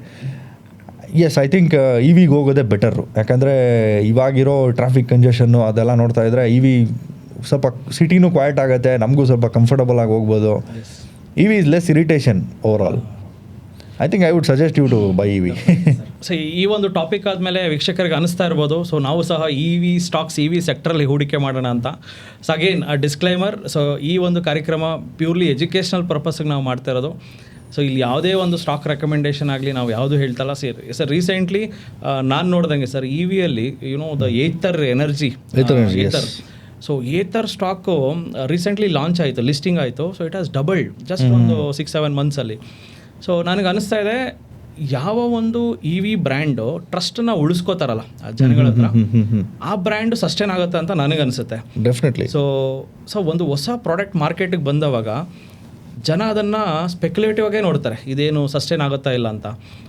Speaker 2: ಎಸ್ ಐ ಥಿಂಕ್ ಇ ವಿಗೆ ಹೋಗೋದೇ ಬೆಟರು. ಯಾಕಂದರೆ ಇವಾಗಿರೋ ಟ್ರಾಫಿಕ್ ಕಂಜೆಷನ್ನು ಅದೆಲ್ಲ ನೋಡ್ತಾ ಇದ್ದರೆ ಇ ವಿ ಸ್ವಲ್ಪ ಸಿಟಿನೂ ಕ್ವೈಟ್ ಆಗುತ್ತೆ, ನಮಗೂ ಸ್ವಲ್ಪ ಕಂಫರ್ಟಬಲ್ ಆಗಿ ಹೋಗ್ಬೋದು. E V is less irritation overall. I think I would suggest you to buy E V.
Speaker 1: So ಈ ಒಂದು ಟಾಪಿಕ್ ಆದಮೇಲೆ ವೀಕ್ಷಕರಿಗೆ ಅನಿಸ್ತಾ ಇರ್ಬೋದು, ಸೊ ನಾವು ಸಹ E V stocks, E V ಸೆಕ್ಟ್ರಲ್ಲಿ ಹೂಡಿಕೆ ಮಾಡೋಣ ಅಂತ. So again a disclaimer, so ಈ ಒಂದು ಕಾರ್ಯಕ್ರಮ ಪ್ಯೂರ್ಲಿ ಎಜುಕೇಷನಲ್ ಪರ್ಪಸ್ಗೆ ನಾವು ಮಾಡ್ತಾ ಇರೋದು. ಸೊ ಇಲ್ಲಿ ಯಾವುದೇ ಒಂದು ಸ್ಟಾಕ್ ರೆಕಮೆಂಡೇಷನ್ ಆಗಲಿ ನಾವು ಯಾವುದು ಹೇಳ್ತಲ್ಲ. ಸರ್ ರೀಸೆಂಟ್ಲಿ ನಾನು ನೋಡ್ದಂಗೆ ಸರ್ ಇ ವಿಯಲ್ಲಿ the Ather energy, so Ather stock recently launch ಆಯಿತು, ಲಿಸ್ಟಿಂಗ್ ಆಯಿತು. So it has doubled just ಒಂದು 6-7 ಮಂತ್ಸಲ್ಲಿ. ಸೊ ನನಗೆ ಅನಿಸ್ತಾ ಇದೆ ಯಾವ ಒಂದು ಇ ವಿ ಬ್ರ್ಯಾಂಡು ಟ್ರಸ್ಟನ್ನ ಉಳಿಸ್ಕೋತಾರಲ್ಲ ಜನಗಳ ಹತ್ರ, ಆ ಬ್ರ್ಯಾಂಡು ಸಸ್ಟೈನ್ ಆಗುತ್ತೆ ಅಂತ ನನಗನ್ಸುತ್ತೆ.
Speaker 2: ಡೆಫಿನೆಟ್ಲಿ.
Speaker 1: ಸೊ ಒಂದು ಹೊಸ ಪ್ರಾಡಕ್ಟ್ ಮಾರ್ಕೆಟಿಗೆ ಬಂದವಾಗ ಜನ ಅದನ್ನು ಸ್ಪೆಕ್ಯುಲೇಟಿವ್ ಆಗೇ ನೋಡ್ತಾರೆ, ಇದೇನು ಸಸ್ಟೈನ್ ಆಗುತ್ತಾ ಇಲ್ಲ ಅಂತ.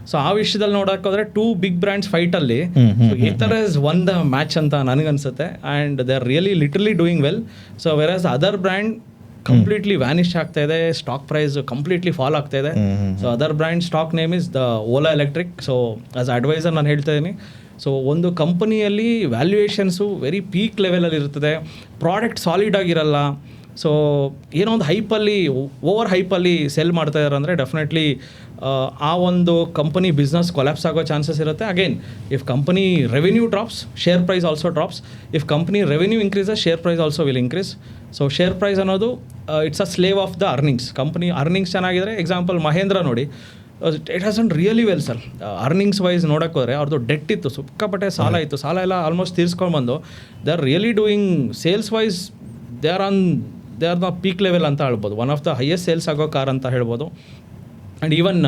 Speaker 1: ಸೊ ಆ ವಿಷಯದಲ್ಲಿ ನೋಡೋಕ್ಕೋದ್ರೆ 2 ಬಿಗ್ ಬ್ರ್ಯಾಂಡ್ಸ್ ಫೈಟಲ್ಲಿ Ather is one the match ಅಂತ ನನಗನ್ಸುತ್ತೆ. And they are really literally doing well. So whereas other brand completely vanish ಆಗ್ತಾ ಇದೆ, ಸ್ಟಾಕ್ ಪ್ರೈಸ್ ಕಂಪ್ಲೀಟ್ಲಿ ಫಾಲ್ ಆಗ್ತಾ ಇದೆ. So other brand stock name is the Ola electric. So as advisor ನಾನು ಹೇಳ್ತಾ ಇದ್ದೀನಿ, so ಒಂದು ಕಂಪನಿಯಲ್ಲಿ ವ್ಯಾಲ್ಯೂಯೇಷನ್ಸು ವೆರಿ ಪೀಕ್ ಲೆವೆಲಲ್ಲಿ ಇರ್ತದೆ, ಪ್ರಾಡಕ್ಟ್ ಸಾಲಿಡ್ ಆಗಿರಲ್ಲ. ಸೊ ಏನೋ ಒಂದು ಹೈಪಲ್ಲಿ, ಓವರ್ ಹೈಪಲ್ಲಿ ಸೆಲ್ ಮಾಡ್ತಾ ಇದ್ದಾರೆ ಅಂದರೆ ಡೆಫಿನೆಟ್ಲಿ ಆ ಒಂದು ಕಂಪನಿ ಬಿಸ್ನೆಸ್ ಕೊಲ್ಯಾಪ್ಸ್ ಆಗೋ ಚಾನ್ಸಸ್ ಇರುತ್ತೆ. Again if company revenue drops, share price also drops. If company revenue increases, share price also will increase. So share price ಅನ್ನೋದು it's a slave of the earnings. Company earnings ಚೆನ್ನಾಗಿದ್ರೆ, example Mahindra ನೋಡಿ, it has done really well sir. Earnings wise ನೋಡೋಕ್ಕೋದ್ರೆ ಅವ್ರದ್ದು debt ಇತ್ತು, ಸಿಕ್ಕಾಪಟ್ಟೆ ಸಾಲ ಇತ್ತು, ಸಾಲ ಎಲ್ಲ ಆಲ್ಮೋಸ್ಟ್ ತೀರಿಸ್ಕೊಂಡ್ಬಂದು they are really doing sales wise, they are the peak level ಅಂತ ಹೇಳ್ಬೋದು. One of the highest sales ಆಗೋ ಕಾರ್ ಅಂತ ಹೇಳ್ಬೋದು. And even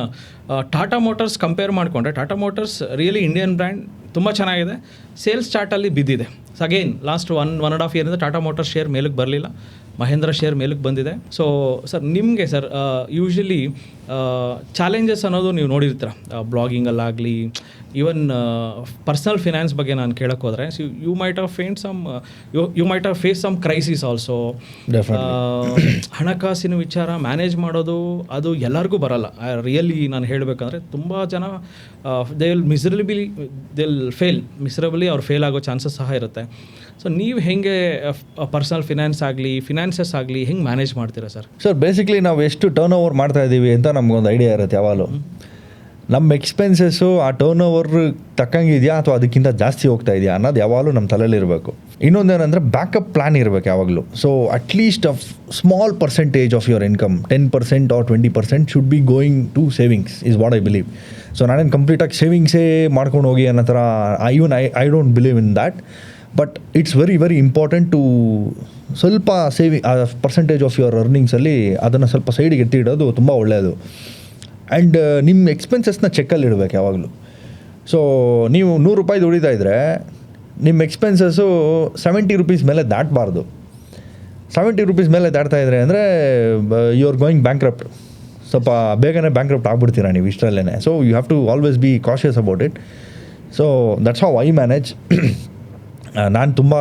Speaker 1: Tata Motors compare ಮಾಡಿಕೊಂಡ್ರೆ, Tata Motors really Indian brand, ತುಂಬ ಚೆನ್ನಾಗಿದೆ, ಸೇಲ್ಸ್ ಚಾರ್ಟಲ್ಲಿ ಬಿದ್ದಿದೆ. ಸೊ ಅಗೇನ್ ಲಾಸ್ಟ್ 1.5 ಇಯರಿಂದ ಟಾಟಾ ಮೋಟರ್ಸ್ ಶೇರ್ ಮೇಲಕ್ಕೆ ಬರಲಿಲ್ಲ, ಮಹೇಂದ್ರ ಶೇರ್ ಮೇಲಕ್ಕೆ ಬಂದಿದೆ. ಸೊ ಸರ್ ನಿಮಗೆ ಸರ್ ಯೂಶ್ವಲಿ ಚಾಲೆಂಜಸ್ ಅನ್ನೋದು ನೀವು ನೋಡಿರ್ತೀರ ಬ್ಲಾಗಿಂಗಲ್ಲಾಗಲಿ, ಈವನ್ ಪರ್ಸನಲ್ ಫಿನಾನ್ಸ್ ಬಗ್ಗೆ ನಾನು ಕೇಳಕ್ಕೆ ಹೋದರೆ, you might have face some crisis also. ಹಣಕಾಸಿನ ವಿಚಾರ ಮ್ಯಾನೇಜ್ ಮಾಡೋದು ಅದು ಎಲ್ಲರಿಗೂ ಬರಲ್ಲ. ರಿಯಲಿ ನಾನು ಹೇಳಬೇಕಂದ್ರೆ ತುಂಬ ಜನ ದೇ ವಿಲ್ ಮಿಸರಬಲಿ ಅವ್ರು ಫೇಲ್ ಆಗೋ ಚಾನ್ಸಸ್ ಸಹ ಇರುತ್ತೆ. ಸೊ ನೀವು ಹೆಂಗೆ ಪರ್ಸನಲ್ ಫಿನಾನ್ಸ್ ಆಗಲಿ, ಫಿನಾನ್ಸಸ್ ಆಗಲಿ ಹೆಂಗೆ ಮ್ಯಾನೇಜ್ ಮಾಡ್ತೀರಾ ಸರ್?
Speaker 2: ಸರ್ ಬೇಸಿಕ್ಲಿ ನಾವು ಎಷ್ಟು ಟರ್ನ್ ಓವರ್ ಮಾಡ್ತಾ ಇದ್ದೀವಿ ಅಂತ ನಮಗೊಂದು ಐಡಿಯಾ ಇರುತ್ತೆ ಯಾವಾಗಲೂ. ನಮ್ಮ ಎಕ್ಸ್ಪೆನ್ಸಸ್ಸು ಆ ಟರ್ನ್ ಓವರ್ ತಕ್ಕಂಗಿದೆಯಾ ಅಥವಾ ಅದಕ್ಕಿಂತ ಜಾಸ್ತಿ ಹೋಗ್ತಾ ಇದೆಯಾ ಅನ್ನೋದು ಯಾವಾಗಲೂ ನಮ್ಮ ತಲೆಯಲ್ಲಿರಬೇಕು. ಇನ್ನೊಂದೇನೆಂದರೆ ಬ್ಯಾಕಪ್ ಪ್ಲ್ಯಾನ್ ಇರಬೇಕು ಯಾವಾಗಲೂ. So at least a small percentage of your income, 10% or 20% should be going to savings is what I believe. So ನಾನೇನು ಕಂಪ್ಲೀಟಾಗಿ ಸೇವಿಂಗ್ಸೇ ಮಾಡ್ಕೊಂಡು ಹೋಗಿ ಅನ್ನೋ ಥರ I don't believe in that. But it's very very important to ಸ್ವಲ್ಪ ಸೇವಿಂಗ್ ಪರ್ಸೆಂಟೇಜ್ ಆಫ್ ಯುವರ್ ಅರ್ನಿಂಗ್ಸಲ್ಲಿ ಅದನ್ನು ಸ್ವಲ್ಪ ಸೈಡಿಗೆ ಎತ್ತಿಡೋದು ತುಂಬ ಒಳ್ಳೆಯದು. ಆ್ಯಂಡ್ ನಿಮ್ಮ ಎಕ್ಸ್ಪೆನ್ಸಸ್ನ ಚೆಕ್ಕಲ್ಲಿ ಇಡಬೇಕು ಯಾವಾಗಲೂ. ಸೊ ನೀವು 100 ರೂಪಾಯಿ ದುಡಿತಾ ಇದ್ದರೆ ನಿಮ್ಮ ಎಕ್ಸ್ಪೆನ್ಸಸ್ಸು 70 ರೂಪೀಸ್ ಮೇಲೆ ದಾಟಬಾರ್ದು. 70 ರೂಪೀಸ್ ಮೇಲೆ ದಾಟ್ತಾ ಇದ್ರೆ ಅಂದರೆ ಯು ಆರ್ ಗೋಯಿಂಗ್ ಬ್ಯಾಂಕ್ರಪ್ಟ್. ಸ್ವಲ್ಪ ಬೇಗನೆ ಬ್ಯಾಂಕ್ರಪ್ಟ್ ಆಗ್ಬಿಡ್ತೀರಾ ನೀವು ಇಷ್ಟರಲ್ಲೇ. So you have to always be cautious about it. So that's how I manage. ನಾನು ತುಂಬ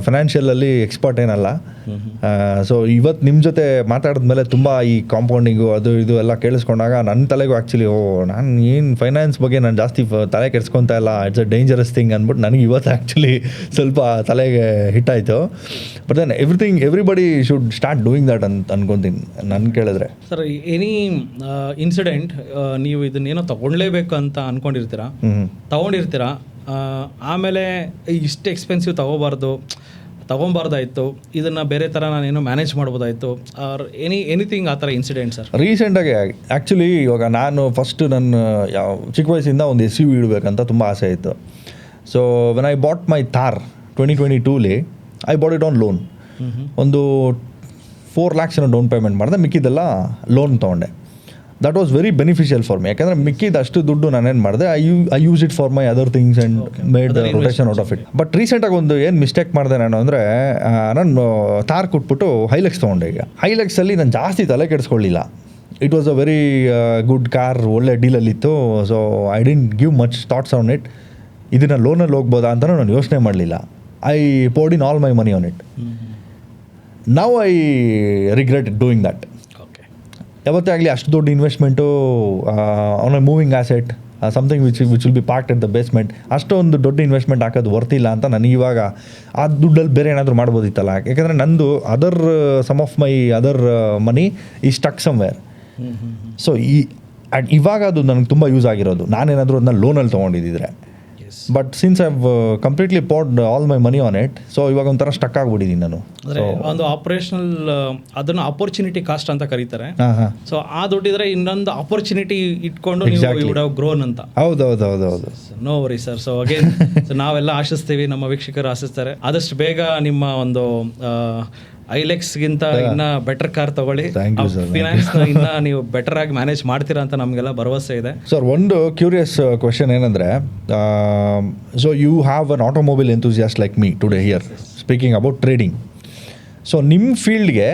Speaker 2: ಫೈನಾನ್ಷಿಯಲಲ್ಲಿ ಎಕ್ಸ್ಪರ್ಟ್ ಏನಲ್ಲ. ಸೊ ಇವತ್ತು ನಿಮ್ಮ ಜೊತೆ ಮಾತಾಡಿದ್ಮೇಲೆ ತುಂಬ ಈ ಕಾಂಪೌಂಡಿಂಗು ಅದು ಇದು ಎಲ್ಲ ಕೇಳಿಸ್ಕೊಂಡಾಗ ನನ್ನ ತಲೆಗೂ ಆ್ಯಕ್ಚುಲಿ ನಾನು ಏನು ಫೈನಾನ್ಸ್ ಬಗ್ಗೆ ನಾನು ಜಾಸ್ತಿ ತಲೆ ಕೆಡ್ಸ್ಕೊತಾ ಇಲ್ಲ, ಇಟ್ಸ್ ಅ ಡೇಂಜರಸ್ ಥಿಂಗ್ ಅಂದ್ಬಿಟ್ಟು ನನಗೆ ಇವತ್ತು ಆ್ಯಕ್ಚುಲಿ ಸ್ವಲ್ಪ ತಲೆಗೆ ಹಿಟ್ಟಾಯಿತು. But then everybody should start doing that ಅಂತ ಅನ್ಕೊತೀನಿ ನಾನು ಕೇಳಿದ್ರೆ.
Speaker 1: ಸರ್, ಎನಿ ಇನ್ಸಿಡೆಂಟ್ ನೀವು ಇದನ್ನೇನೋ ತೊಗೊಳ್ಲೇಬೇಕು ಅಂತ ಅಂದ್ಕೊಂಡಿರ್ತೀರಾ, ತೊಗೊಂಡಿರ್ತೀರಾ, ಆಮೇಲೆ ಇಷ್ಟು ಎಕ್ಸ್ಪೆನ್ಸಿವ್ ತೊಗೊಬಾರ್ದಾಯಿತು, ಇದನ್ನು ಬೇರೆ ಥರ ನಾನೇನೋ ಮ್ಯಾನೇಜ್ ಮಾಡ್ಬೋದಾಯಿತು, ಆರ್ ಎನಿಥಿಂಗ್ ಆ ಥರ ಇನ್ಸಿಡೆಂಟ್ ಸರ್?
Speaker 2: ರೀಸೆಂಟಾಗಿ ಆ್ಯಕ್ಚುಲಿ ಇವಾಗ ನಾನು ಫಸ್ಟ್ ನನ್ನ ಚಿಕ್ಕ ವಯಸ್ಸಿಂದ ಒಂದು SUV ಇಡಬೇಕಂತ ತುಂಬ ಆಸೆ ಇತ್ತು. So when I bought my Thar 2022 I bought it on loan. ಒಂದು 4 lakhs ಡೌನ್ ಪೇಮೆಂಟ್ ಮಾಡಿದೆ, ಮಿಕ್ಕಿದೆಲ್ಲ ಲೋನ್ ತೊಗೊಂಡೆ. That was very beneficial for me. ಯಾಕಂದರೆ ಮಿಕ್ಕಿದಷ್ಟು ದುಡ್ಡು ನಾನೇನು ಮಾಡಿದೆ, I use it for my other things and made the rotation out of it. But ರೀಸೆಂಟಾಗಿ ಒಂದು ಏನು ಮಿಸ್ಟೇಕ್ ಮಾಡಿದೆ ನಾನು ಅಂದರೆ, ನಾನು ಥಾರ್ ಕೊಟ್ಬಿಟ್ಟು ಹೈಲೆಕ್ಸ್ ತೊಗೊಂಡೆ. ಈಗ ಹೈಲೆಕ್ಸಲ್ಲಿ ನಾನು ಜಾಸ್ತಿ ತಲೆ ಕೆಡಿಸ್ಕೊಳ್ಳಿಲ್ಲ. It was a very good car, ಒಳ್ಳೆ ಡೀಲಲ್ಲಿತ್ತು. So I didn't give much thoughts on it. ಇದನ್ನು ಲೋನಲ್ಲಿ ಹೋಗ್ಬೋದಾ ಅಂತಲೂ ನಾನು ಯೋಚನೆ ಮಾಡಲಿಲ್ಲ. I poured in all my money on it. Now I regret doing that. ಯಾವತ್ತೇ ಆಗಲಿ ಅಷ್ಟು ದೊಡ್ಡ investment on a moving asset, something which will be parked at the basement, ಅಷ್ಟೊಂದು ದೊಡ್ಡ ಇನ್ವೆಸ್ಟ್ಮೆಂಟ್ ಹಾಕೋದು ವರ್ತಿಲ್ಲ ಅಂತ ನನಗೆ ಇವಾಗ ಆ ದುಡ್ಡಲ್ಲಿ ಬೇರೆ ಏನಾದರೂ ಮಾಡ್ಬೋದಿತ್ತಲ್ಲ. ಯಾಕೆಂದರೆ ನಂದು ಸಮ್ ಆಫ್ ಮೈ ಅದರ್ ಮನಿ ಈ ಸ್ಟಕ್ ಸಮ್ವೇರ್. ಸೊ ಇವಾಗ ಅದು ನನಗೆ ತುಂಬ ಯೂಸ್ ಆಗಿರೋದು, ನಾನೇನಾದರೂ ಅದನ್ನ ಲೋನಲ್ಲಿ ತೊಗೊಂಡಿದ್ದಿದ್ರೆ. But since I've completely poured all my money on it, so ಇವಾಗ ಒಂಥರ ಸ್ಟಕ್ ಆಗ್ಬಿಟ್ಟಿದ್ದೀನಿ ನಾನು.
Speaker 1: ಒಂದು ಆಪರೇಷನಲ್ ಅದನ್ನು ಅಪರ್ಚುನಿಟಿ ಕಾಸ್ಟ್ ಅಂತ ಕರೀತಾರೆ. ಸೊ ಆ ದುಡ್ಡಿದ್ರೆ ಇನ್ನೊಂದು ಅಪರ್ಚುನಿಟಿ ಇಟ್ಕೊಂಡು ನೀವು ಗ್ರೋನ್ ಅಂತ.
Speaker 2: ಹೌದೌದೌದೌದು.
Speaker 1: No worry sir. So again ನಾವೆಲ್ಲ ಆಶಿಸ್ತೀವಿ, ನಮ್ಮ ವೀಕ್ಷಕರು ಆಶಿಸ್ತಾರೆ, ಆದಷ್ಟು ಬೇಗ ನಿಮ್ಮ ಒಂದು ಐಲೆಕ್ಸ್ಗಿಂತ ಇನ್ನ ಬೆಟರ್ ಕಾರ್ ತಗೊಳ್ಳಿ. ಫಿನಾನ್ಸ್ ಇನ್ನ ನೀವು ಬೆಟರ್ ಆಗಿ ಮ್ಯಾನೇಜ್ ಮಾಡ್ತೀರಾ ಅಂತ ನಮಗೆಲ್ಲ ಭರವಸೆ ಇದೆ.
Speaker 2: ಸರ್, ಒಂದು ಕ್ಯೂರಿಯಸ್ ಕ್ವೆಶನ್ ಏನಂದರೆ, so you have an automobile enthusiast like me today here speaking about trading. So ನಿಮ್ಮ ಫೀಲ್ಡ್ಗೆ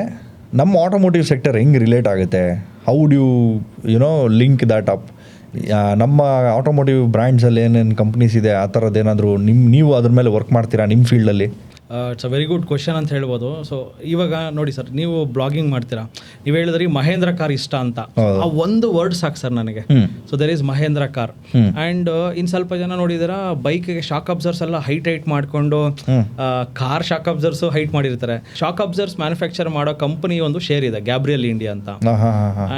Speaker 2: ನಮ್ಮ ಆಟೋಮೋಟಿವ್ ಸೆಕ್ಟರ್ ಹೆಂಗೆ ರಿಲೇಟ್ ಆಗುತ್ತೆ? How do you link that up? ನಮ್ಮ ಆಟೋಮೋಟಿವ್ ಬ್ರ್ಯಾಂಡ್ಸಲ್ಲಿ ಏನೇನು ಕಂಪ್ನೀಸ್ ಇದೆ ಆ ಥರದ್ದು ಏನಾದರೂ ನೀವು ಅದ್ರ ಮೇಲೆ ವರ್ಕ್ ಮಾಡ್ತೀರಾ ನಿಮ್ಮ ಫೀಲ್ಡಲ್ಲಿ?
Speaker 1: It's a very good question ಅಂತ ಹೇಳ್ಬೋದು. ಸೊ ಇವಾಗ ನೋಡಿ ಸರ್, ನೀವು ಬ್ಲಾಗಿಂಗ್ ಮಾಡ್ತೀರಾ, ನೀವು ಹೇಳಿದ್ರಿ ಮಹೇಂದ್ರ ಕಾರ್ ಇಷ್ಟ ಅಂತ. ಆ ಒಂದು ವರ್ಡ್ ಸಾಕು ಸರ್ ನನಗೆ. So there is Mahindra car. And ಇನ್ನು ಸ್ವಲ್ಪ ಜನ ನೋಡಿದಾರ ಬೈಕ್ಗೆ ಶಾಕ್ ಅಬ್ಸರ್ಸ್ ಎಲ್ಲ ಹೈಟ್ ಮಾಡಿಕೊಂಡು, ಕಾರ್ ಶಾಕ್ ಅಬ್ಸರ್ಸ್ ಹೈಟ್ ಮಾಡಿರ್ತಾರೆ. ಶಾಕ್ ಅಬ್ಸರ್ಸ್ ಮ್ಯಾನುಫ್ಯಾಕ್ಚರ್ ಮಾಡೋ ಕಂಪನಿ ಒಂದು ಶೇರ್ ಇದೆ, ಗ್ಯಾಬ್ರಿಯಲ್ ಇಂಡಿಯಾ ಅಂತ.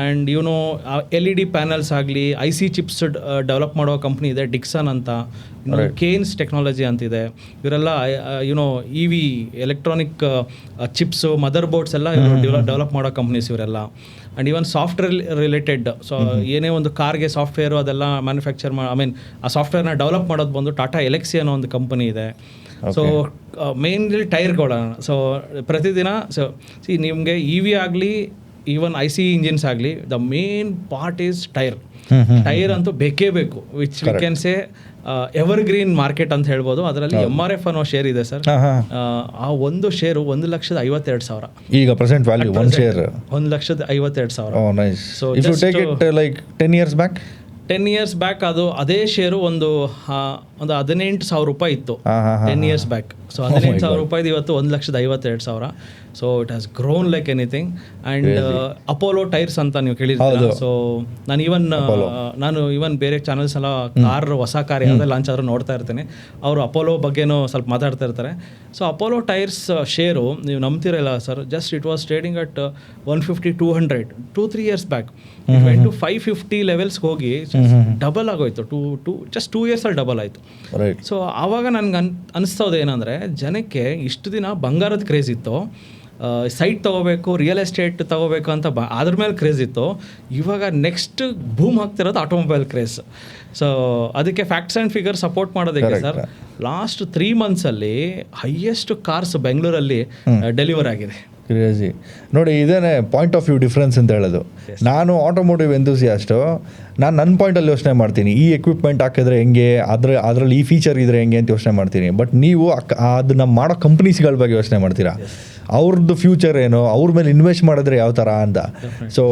Speaker 1: ಆ್ಯಂಡ್ ಯುನೋ LED ಪ್ಯಾನಲ್ಸ್ ಆಗಲಿ, IC ಚಿಪ್ಸ್ ಡೆವಲಪ್ ಮಾಡೋ ಕಂಪ್ನಿ ಇದೆ ಡಿಕ್ಸನ್ ಅಂತ. ಕೇನ್ಸ್ ಟೆಕ್ನಾಲಜಿ ಅಂತಿದೆ. ಇವರೆಲ್ಲ EV electronic chips, mother boards ಎಲ್ಲ ಡೆವಲಪ್ ಮಾಡೋ ಕಂಪ್ನೀಸ್ ಇವರೆಲ್ಲ. And even software related, so ಏನೇ ಒಂದು ಕಾರ್ಗೆ ಸಾಫ್ಟ್ವೇರು ಅದೆಲ್ಲ ಮ್ಯಾನುಫ್ಯಾಕ್ಚರ್ ಆ ಸಾಫ್ಟ್ವೇರ್ನ ಡೆವಲಪ್ ಮಾಡೋದು ಬಂದು ಟಾಟಾ ಎಲೆಕ್ಸಿ ಅನ್ನೋ ಒಂದು ಕಂಪನಿ ಇದೆ. ಸೊ ಮೇನ್ಲಿ ಟೈರ್ಗಳು. ಸೊ ಪ್ರತಿದಿನ ನಿಮಗೆ EV ಆಗಲಿ, ಈವನ್ IC ಇಂಜಿನ್ಸ್ ಆಗಲಿ, the main part is tyre. Tyre ಅಂತೂ ಬೇಕೇ ಬೇಕು, which we can say evergreen market ಅಂತ ಹೇಳ್ಬೋದು. ಅದರಲ್ಲಿ MRF ಅನ್ನೋ ಶೇರ್ ಇದೆ ಸರ್. ಆ ಒಂದು ಶೇರು 1,52,000.
Speaker 2: ಈಗ ಪ್ರೆಸೆಂಟ್ ವ್ಯಾಲ್ಯೂ ಒಂದು share
Speaker 1: 1,52,000.
Speaker 2: So if you take it like 10 years back,
Speaker 1: 10 years back ಅದೇ ಶೇರು ಒಂದು 18,000 ರೂಪಾಯಿ ಇತ್ತು 10 years ಬ್ಯಾಕ್. ಸೊ 18,000 ರೂಪಾಯಿದು ಇವತ್ತು 1,52,000. So it has grown like anything. And Apollo Tyres ಅಂತ ನೀವು ಕೇಳಿದ್ದೀರಾ. ಸೊ ನಾನು ಇವನ್ ಬೇರೆ ಚಾನಲ್ಸ್ ಎಲ್ಲ ಕಾರ್, ಹೊಸ ಕಾರ್ ಯಾವುದೇ ಲಾಂಚ್ ಆದರೂ ನೋಡ್ತಾ ಇರ್ತೇನೆ. ಅವರು ಅಪೋಲೋ ಬಗ್ಗೆನೂ ಸ್ವಲ್ಪ ಮಾತಾಡ್ತಾ ಇರ್ತಾರೆ. ಸೊ ಅಪೋಲೋ ಟೈರ್ಸ್ ಶೇರು ನೀವು ನಂಬ್ತಿರಲ್ಲ sir, just it was trading at 150, 200 2-3 years back. To 550 ಲೆವೆಲ್ಸ್ಗೆ ಹೋಗಿ ಡಬಲ್ ಆಗೋಯ್ತು. ಜಸ್ಟ್ 2 years ಅಲ್ಲಿ ಡಬಲ್ ಆಯಿತು. ಸೊ ಆವಾಗ ನನಗೆ ಅನಿಸ್ತೋದು ಏನಂದರೆ, ಜನಕ್ಕೆ ಇಷ್ಟು ದಿನ ಬಂಗಾರದ ಕ್ರೇಜ್ ಇತ್ತು, ಸೈಟ್ ತೊಗೋಬೇಕು, ರಿಯಲ್ ಎಸ್ಟೇಟ್ ತೊಗೋಬೇಕು ಅಂತ ಅದ್ರ ಮೇಲೆ ಕ್ರೇಜ್ ಇತ್ತು. ಇವಾಗ ನೆಕ್ಸ್ಟ್ ಬೂಮ್ ಆಗ್ತಿರೋದು ಆಟೋಮೊಬೈಲ್ ಕ್ರೇಜ್. ಸೊ ಅದಕ್ಕೆ ಫ್ಯಾಕ್ಟ್ಸ್ ಆ್ಯಂಡ್ ಫಿಗರ್ ಸಪೋರ್ಟ್ ಮಾಡೋದಕ್ಕೆ ಸರ್, ಲಾಸ್ಟ್ 3 monthsಲ್ಲಿ ಹೈಯೆಸ್ಟ್ ಕಾರ್ಸ್ ಬೆಂಗಳೂರಲ್ಲಿ ಡೆಲಿವರ್ ಆಗಿದೆ.
Speaker 2: ಕ್ರೇಜಿ ನೋಡಿ, ಇದೇನೆ ಪಾಯಿಂಟ್ ಆಫ್ ವ್ಯೂ ಡಿಫ್ರೆನ್ಸ್ ಅಂತ ಹೇಳೋದು. ನಾನು ಆಟೋಮೋಟಿವ್ ಎಂಥೂಸಿಯಾಸ್ಟು, ನಾನು ನನ್ನ ಪಾಯಿಂಟಲ್ಲಿ ಯೋಚನೆ ಮಾಡ್ತೀನಿ, ಈ ಎಕ್ವಿಪ್ಮೆಂಟ್ ಹಾಕಿದ್ರೆ ಹೆಂಗೆ, ಅದರಲ್ಲಿ ಈ ಫೀಚರ್ ಇದ್ರೆ ಹೆಂಗೆ ಅಂತ ಯೋಚನೆ ಮಾಡ್ತೀನಿ. ಬಟ್ ನೀವು ಅದನ್ನ ಮಾಡೋ ಕಂಪ್ನೀಸ್ಗಳ ಬಗ್ಗೆ ಯೋಚನೆ ಮಾಡ್ತೀರಾ, ಅವ್ರದ್ದು ಫ್ಯೂಚರ್ ಏನು, ಅವ್ರ ಮೇಲೆ ಇನ್ವೆಸ್ಟ್ ಮಾಡಿದ್ರೆ ಯಾವ ಥರ ಅಂತ. So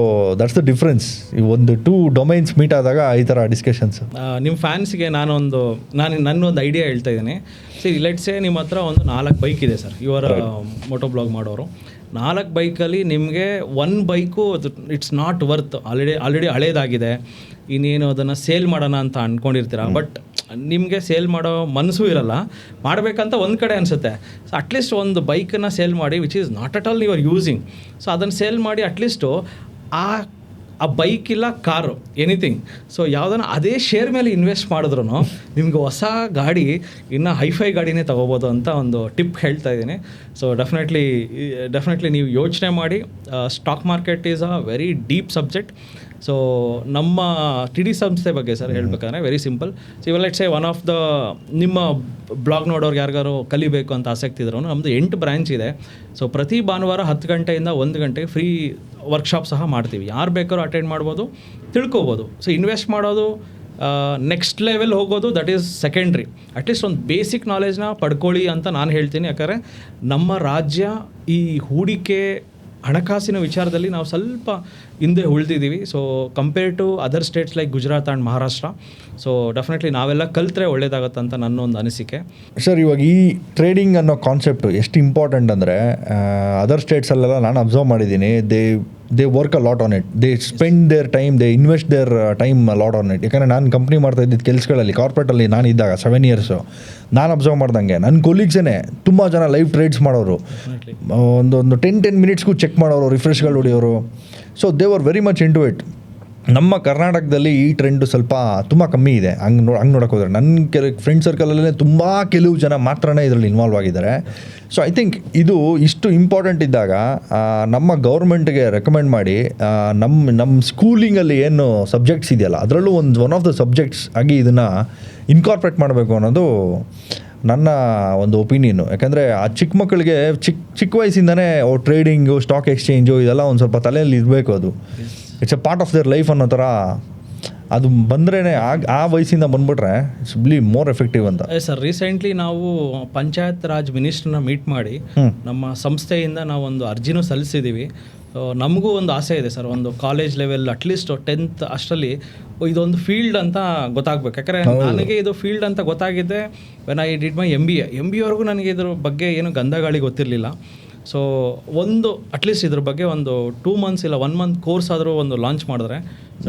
Speaker 2: that's the difference. ಒಂದು 2 ಡೊಮೈನ್ಸ್ ಮೀಟ್ ಆದಾಗ ಈ ಥರ ಡಿಸ್ಕಷನ್ಸ್.
Speaker 1: ನಿಮ್ಮ ಫ್ಯಾನ್ಸ್ಗೆ ನನ್ನೊಂದು ಐಡಿಯಾ ಹೇಳ್ತಾ ಇದ್ದೀನಿ. ಸರಿ ಲೆಟ್ಸೇ ನಿಮ್ಮ ಹತ್ರ ಒಂದು 4 ಬೈಕ್ ಇದೆ ಸರ್, ಇವರ ಮೋಟೋ ಬ್ಲಾಗ್ ಮಾಡೋರು. 4 ಬೈಕಲ್ಲಿ ನಿಮಗೆ 1 bike it's not worth, already ಹಳೇದಾಗಿದೆ, ಇನ್ನೇನು ಅದನ್ನು ಸೇಲ್ ಮಾಡೋಣ ಅಂತ ಅಂದ್ಕೊಂಡಿರ್ತೀರ. ಬಟ್ ನಿಮಗೆ ಸೇಲ್ ಮಾಡೋ ಮನಸ್ಸು ಇರಲ್ಲ, ಮಾಡಬೇಕಂತ ಒಂದು ಕಡೆ ಅನಿಸುತ್ತೆ. ಸೊ ಅಟ್ಲೀಸ್ಟ್ ಒಂದು ಬೈಕನ್ನು ಸೇಲ್ ಮಾಡಿ which is not at all you are using. So ಅದನ್ನು ಸೇಲ್ ಮಾಡಿ ಅಟ್ಲೀಸ್ಟು ಆ ಬೈಕ್ ಇಲ್ಲ ಕಾರು ಎನಿಥಿಂಗ್, ಸೊ ಯಾವುದನ್ನ ಅದೇ ಶೇರ್ ಮೇಲೆ ಇನ್ವೆಸ್ಟ್ ಮಾಡಿದ್ರು ನಿಮ್ಗೆ ಹೊಸ ಗಾಡಿ ಇನ್ನು ಹೈಫೈ ಗಾಡಿನೇ ತೊಗೋಬೋದು ಅಂತ ಒಂದು ಟಿಪ್ ಹೇಳ್ತಾ ಇದ್ದೀನಿ. ಸೊ ಡೆಫಿನೆಟ್ಲಿ ನೀವು ಯೋಚನೆ ಮಾಡಿ. Stock market is a very deep subject. So ನಮ್ಮ TD ಸಂಸ್ಥೆ ಬಗ್ಗೆ ಸರ್ ಹೇಳ್ಬೇಕಂದ್ರೆ ವೆರಿ ಸಿಂಪಲ್. ಸೊ ಇವಾಗ let's say one of the ನಿಮ್ಮ ಬ್ಲಾಗ್ ನೋಡೋರ್ಗೆ ಯಾರಿಗಾರು ಕಲಿಬೇಕು ಅಂತ ಆಸಕ್ತಿ ಇದ್ರು, ನಮ್ಮದು 8 ಬ್ರ್ಯಾಂಚ್ ಇದೆ. ಸೊ ಪ್ರತಿ ಭಾನುವಾರ 10 ಗಂಟೆಯಿಂದ 1 ಗಂಟೆಗೆ ಫ್ರೀ ವರ್ಕ್ಶಾಪ್ ಸಹ ಮಾಡ್ತೀವಿ. ಯಾರು ಬೇಕಾದ್ರೂ ಅಟೆಂಡ್ ಮಾಡ್ಬೋದು, ತಿಳ್ಕೊಬೋದು. ಸೊ ಇನ್ವೆಸ್ಟ್ ಮಾಡೋದು ನೆಕ್ಸ್ಟ್ ಲೆವೆಲ್ ಹೋಗೋದು ದಟ್ ಈಸ್ ಸೆಕೆಂಡ್ರಿ. ಅಟ್ಲೀಸ್ಟ್ ಒಂದು ಬೇಸಿಕ್ ನಾಲೆಜ್ನ ಪಡ್ಕೊಳ್ಳಿ ಅಂತ ನಾನು ಹೇಳ್ತೀನಿ. ಯಾಕಂದರೆ ನಮ್ಮ ರಾಜ್ಯ ಈ ಹೂಡಿಕೆ ಹಣಕಾಸಿನ ವಿಚಾರದಲ್ಲಿ ನಾವು ಸ್ವಲ್ಪ ಹಿಂದೆ ಉಳಿದಿದ್ದೀವಿ. So compare to other states like Gujarat and Maharashtra. So definitely ನಾವೆಲ್ಲ ಕಲ್ತ್ರೆ ಒಳ್ಳೇದಾಗತ್ತೆ ಅಂತ ನನ್ನ ಒಂದು ಅನಿಸಿಕೆ.
Speaker 2: ಸರ್, ಇವಾಗ ಈ ಟ್ರೇಡಿಂಗ್ ಅನ್ನೋ ಕಾನ್ಸೆಪ್ಟು ಎಷ್ಟು ಇಂಪಾರ್ಟೆಂಟ್ ಅಂದರೆ ಅದರ್ ಸ್ಟೇಟ್ಸಲ್ಲೆಲ್ಲ ನಾನು ಅಬ್ಸರ್ವ್ ಮಾಡಿದ್ದೀನಿ. They work a lot on it, they spend there time, they invest there time lot on it. ಯಾಕಂದರೆ ನಾನು ಕಂಪ್ನಿ ಮಾಡ್ತಾ ಇದ್ದಿದ್ದು ಕೆಲಸಗಳಲ್ಲಿ ಕಾರ್ಪೊರೇಟಲ್ಲಿ ನಾನು ಇದ್ದಾಗ 7 ಇಯರ್ಸು ನಾನು ಅಬ್ಸರ್ವ್ ಮಾಡ್ದಂಗೆ ನನ್ನ ಕೊಲೀಗ್ಸೇ ತುಂಬ ಜನ ಲೈವ್ ಟ್ರೇಡ್ಸ್ ಮಾಡೋರು, ಒಂದು 10 ಮಿನಿಟ್ಸ್ಗೂ ಚೆಕ್ ಮಾಡೋರು, ರಿಫ್ರೆಶ್ಗಳು ಹೊಡೆಯೋರು. So they were very much into it. ನಮ್ಮ ಕರ್ನಾಟಕದಲ್ಲಿ ಈ ಟ್ರೆಂಡು ಸ್ವಲ್ಪ ತುಂಬ ಕಮ್ಮಿ ಇದೆ. ಹಂಗೆ ನೋಡೋಕೆ ಹೋದರೆ ನನ್ನ ಫ್ರೆಂಡ್ ಸರ್ಕಲಲ್ಲೇ ತುಂಬ ಕೆಲವು ಜನ ಮಾತ್ರನೇ ಇದರಲ್ಲಿ ಇನ್ವಾಲ್ವ್ ಆಗಿದ್ದಾರೆ. ಸೊ ಐ ಥಿಂಕ್ ಇದು ಇಷ್ಟು ಇಂಪಾರ್ಟೆಂಟ್ ಇದ್ದಾಗ ನಮ್ಮ ಗೌರ್ಮೆಂಟ್ಗೆ ರೆಕಮೆಂಡ್ ಮಾಡಿ ನಮ್ಮ ಸ್ಕೂಲಿಂಗಲ್ಲಿ ಏನು ಸಬ್ಜೆಕ್ಟ್ಸ್ ಇದೆಯಲ್ಲ ಅದರಲ್ಲೂ ಒನ್ ಆಫ್ ದ ಸಬ್ಜೆಕ್ಟ್ಸ್ ಆಗಿ ಇದನ್ನು ಇನ್ಕಾರ್ಪೊರೇಟ್ ಮಾಡಬೇಕು ಅನ್ನೋದು ನನ್ನ ಒಂದು ಒಪಿನಿಯನ್ನು. ಯಾಕಂದರೆ ಆ ಚಿಕ್ಕ ಮಕ್ಕಳಿಗೆ ಚಿಕ್ಕ ವಯಸ್ಸಿಂದನೇ ಟ್ರೇಡಿಂಗು, ಸ್ಟಾಕ್ ಎಕ್ಸ್ಚೇಂಜು ಇದೆಲ್ಲ ಒಂದು ಸ್ವಲ್ಪ ತಲೆಯಲ್ಲಿ ಇರಬೇಕು. ಅದು it's A part of their life ಅನ್ನೋ ಥರ ಅದು ಬಂದ್ರೇ ಆ ವಯಸ್ಸಿಂದ ಬಂದ್ಬಿಟ್ರೆ ಇಟ್ಸ್ ಬಿ ಮೋರ್ ಎಫೆಕ್ಟಿವ್ ಅಂತ.
Speaker 1: ಸರ್, ರೀಸೆಂಟ್ಲಿ ನಾವು ಪಂಚಾಯತ್ ರಾಜ್ ಮಿನಿಸ್ಟ್ರನ್ನ ಮೀಟ್ ಮಾಡಿ ನಮ್ಮ ಸಂಸ್ಥೆಯಿಂದ ನಾವು ಒಂದು ಅರ್ಜಿನೂ ಸಲ್ಲಿಸಿದ್ದೀವಿ. ನಮಗೂ ಒಂದು ಆಸೆ ಇದೆ ಸರ್, ಒಂದು ಕಾಲೇಜ್ ಲೆವೆಲ್ ಅಟ್ಲೀಸ್ಟ್ 10th ಅಷ್ಟರಲ್ಲಿ ಇದೊಂದು ಫೀಲ್ಡ್ ಅಂತ ಗೊತ್ತಾಗಬೇಕು. ಯಾಕಂದರೆ ನನಗೆ ಇದು ಫೀಲ್ಡ್ ಅಂತ ಗೊತ್ತಾಗಿದೆ when I did my MBA ನನಗೆ ಇದ್ರ ಬಗ್ಗೆ ಏನು ಗಂಧಗಾಳಿ ಗೊತ್ತಿರಲಿಲ್ಲ. ಸೊ ಒಂದು ಅಟ್ಲೀಸ್ಟ್ ಇದ್ರ ಬಗ್ಗೆ ಒಂದು 2 months ಇಲ್ಲ 1 month ಕೋರ್ಸ್ ಆದರೂ ಒಂದು ಲಾಂಚ್ ಮಾಡಿದ್ರೆ